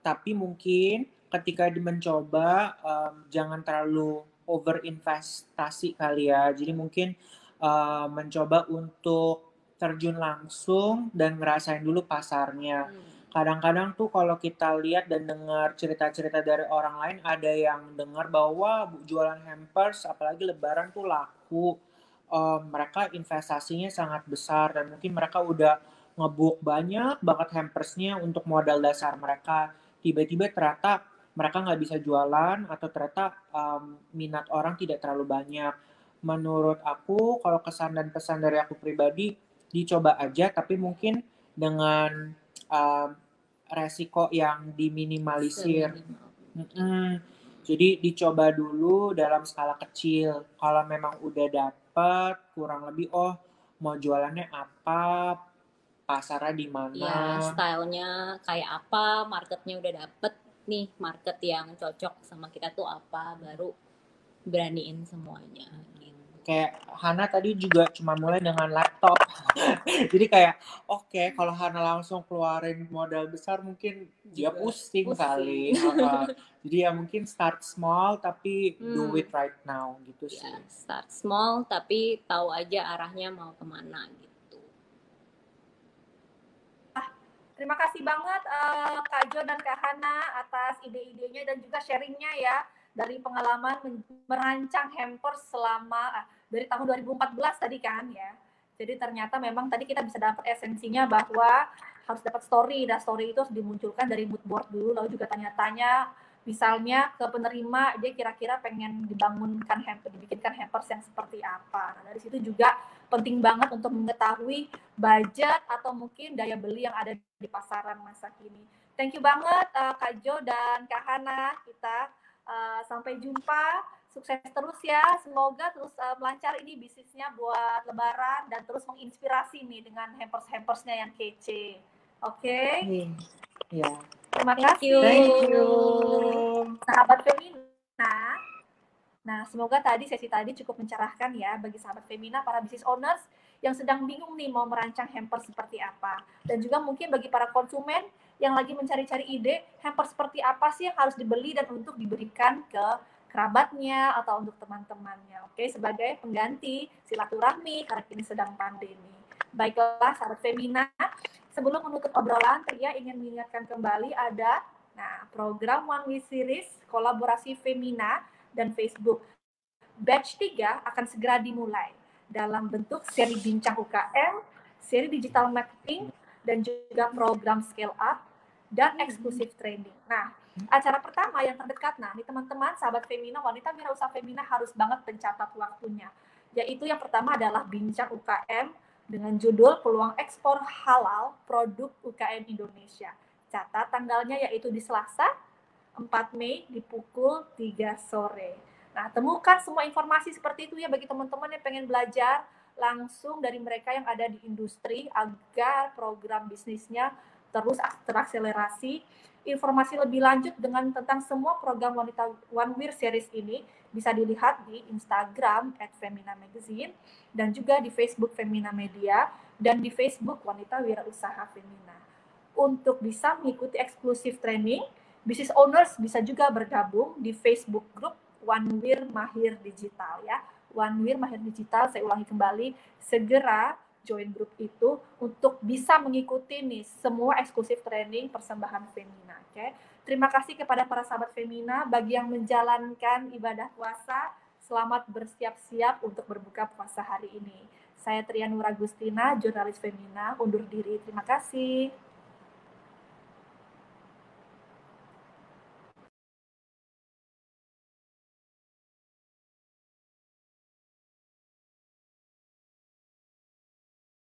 Tapi mungkin ketika mencoba jangan terlalu overinvestasi kali ya. Jadi mungkin mencoba untuk terjun langsung dan ngerasain dulu pasarnya. Kadang-kadang tuh kalau kita lihat dan dengar cerita-cerita dari orang lain, ada yang dengar bahwa jualan hampers apalagi lebaran tuh laku. Mereka investasinya sangat besar dan mungkin mereka udah ngebuk banyak banget hampersnya untuk modal dasar mereka. Tiba-tiba ternyata mereka nggak bisa jualan atau ternyata minat orang tidak terlalu banyak. Menurut aku, kalau kesan dan pesan dari aku pribadi, dicoba aja tapi mungkin dengan resiko yang diminimalisir. Jadi dicoba dulu dalam skala kecil. Kalau memang udah dapet, kurang lebih mau jualannya apa, pasarnya di mana. Ya, stylenya kayak apa, marketnya udah dapet nih, market yang cocok sama kita tuh apa, baru beraniin semuanya. Kayak Hana tadi juga cuma mulai dengan laptop. Jadi kayak oke, kalau Hana langsung keluarin modal besar mungkin dia pusing kali. Jadi ya mungkin start small tapi do it right now gitu sih. Ya, start small tapi tahu aja arahnya mau kemana gitu. Terima kasih banget Kak Jo dan Kak Hana atas ide-idenya dan juga sharingnya ya dari pengalaman merancang hampers selama dari tahun 2014 tadi kan ya. Jadi ternyata memang tadi kita bisa dapat esensinya bahwa harus dapat story. Dan story itu harus dimunculkan dari mood board dulu, lalu juga tanya-tanya misalnya ke penerima dia kira-kira pengen dibikinkan hampers yang seperti apa. Nah, dari situ juga penting banget untuk mengetahui budget atau mungkin daya beli yang ada di pasaran masa kini. Thank you banget Kak Jo dan Kak Hana. Kita sampai jumpa. Sukses terus ya. Semoga terus melancar ini bisnisnya buat Lebaran dan terus menginspirasi nih dengan hampers-hampersnya yang kece. Oke? Iya. Terima kasih. Thank you. Sahabat Femina. Nah, semoga sesi tadi cukup mencerahkan ya bagi sahabat Femina, para business owners yang sedang bingung nih mau merancang hampers seperti apa. Dan juga mungkin bagi para konsumen yang lagi mencari-cari ide, hampers seperti apa sih yang harus dibeli dan untuk diberikan ke kerabatnya atau untuk teman-temannya. Oke, sebagai pengganti silaturahmi karena kini sedang pandemi. Baiklah, sahabat Femina, sebelum menutup obrolan, Tria ingin mengingatkan kembali ada program One Way Series kolaborasi Femina dan Facebook. Batch 3 akan segera dimulai dalam bentuk seri bincang UKM, seri digital marketing, dan juga program scale up dan eksklusif training. Nah, acara pertama yang terdekat, nih teman-teman, sahabat Femina, wanita wirausaha Femina harus banget mencatat waktunya. Yaitu yang pertama adalah bincang UKM dengan judul Peluang Ekspor Halal Produk UKM Indonesia. Catat tanggalnya yaitu di Selasa, 4 Mei di pukul 3 sore. Nah, temukan semua informasi seperti itu ya bagi teman-teman yang pengen belajar langsung dari mereka yang ada di industri agar program bisnisnya terus terakselerasi. Informasi lebih lanjut tentang semua program Wanita One Wear Series ini bisa dilihat di Instagram @feminamagazine dan juga di Facebook Femina Media dan di Facebook Wanita Wirausaha Femina. Untuk bisa mengikuti eksklusif training, business owners bisa juga bergabung di Facebook Group One Wear Mahir Digital ya. One Wear Mahir Digital, saya ulangi kembali, segera join grup itu untuk bisa mengikuti nih semua eksklusif training persembahan Femina. Oke. Terima kasih kepada para sahabat Femina bagi yang menjalankan ibadah puasa. selamat bersiap-siap untuk berbuka puasa hari ini. Saya Trianura Agustina, jurnalis Femina, undur diri. Terima kasih.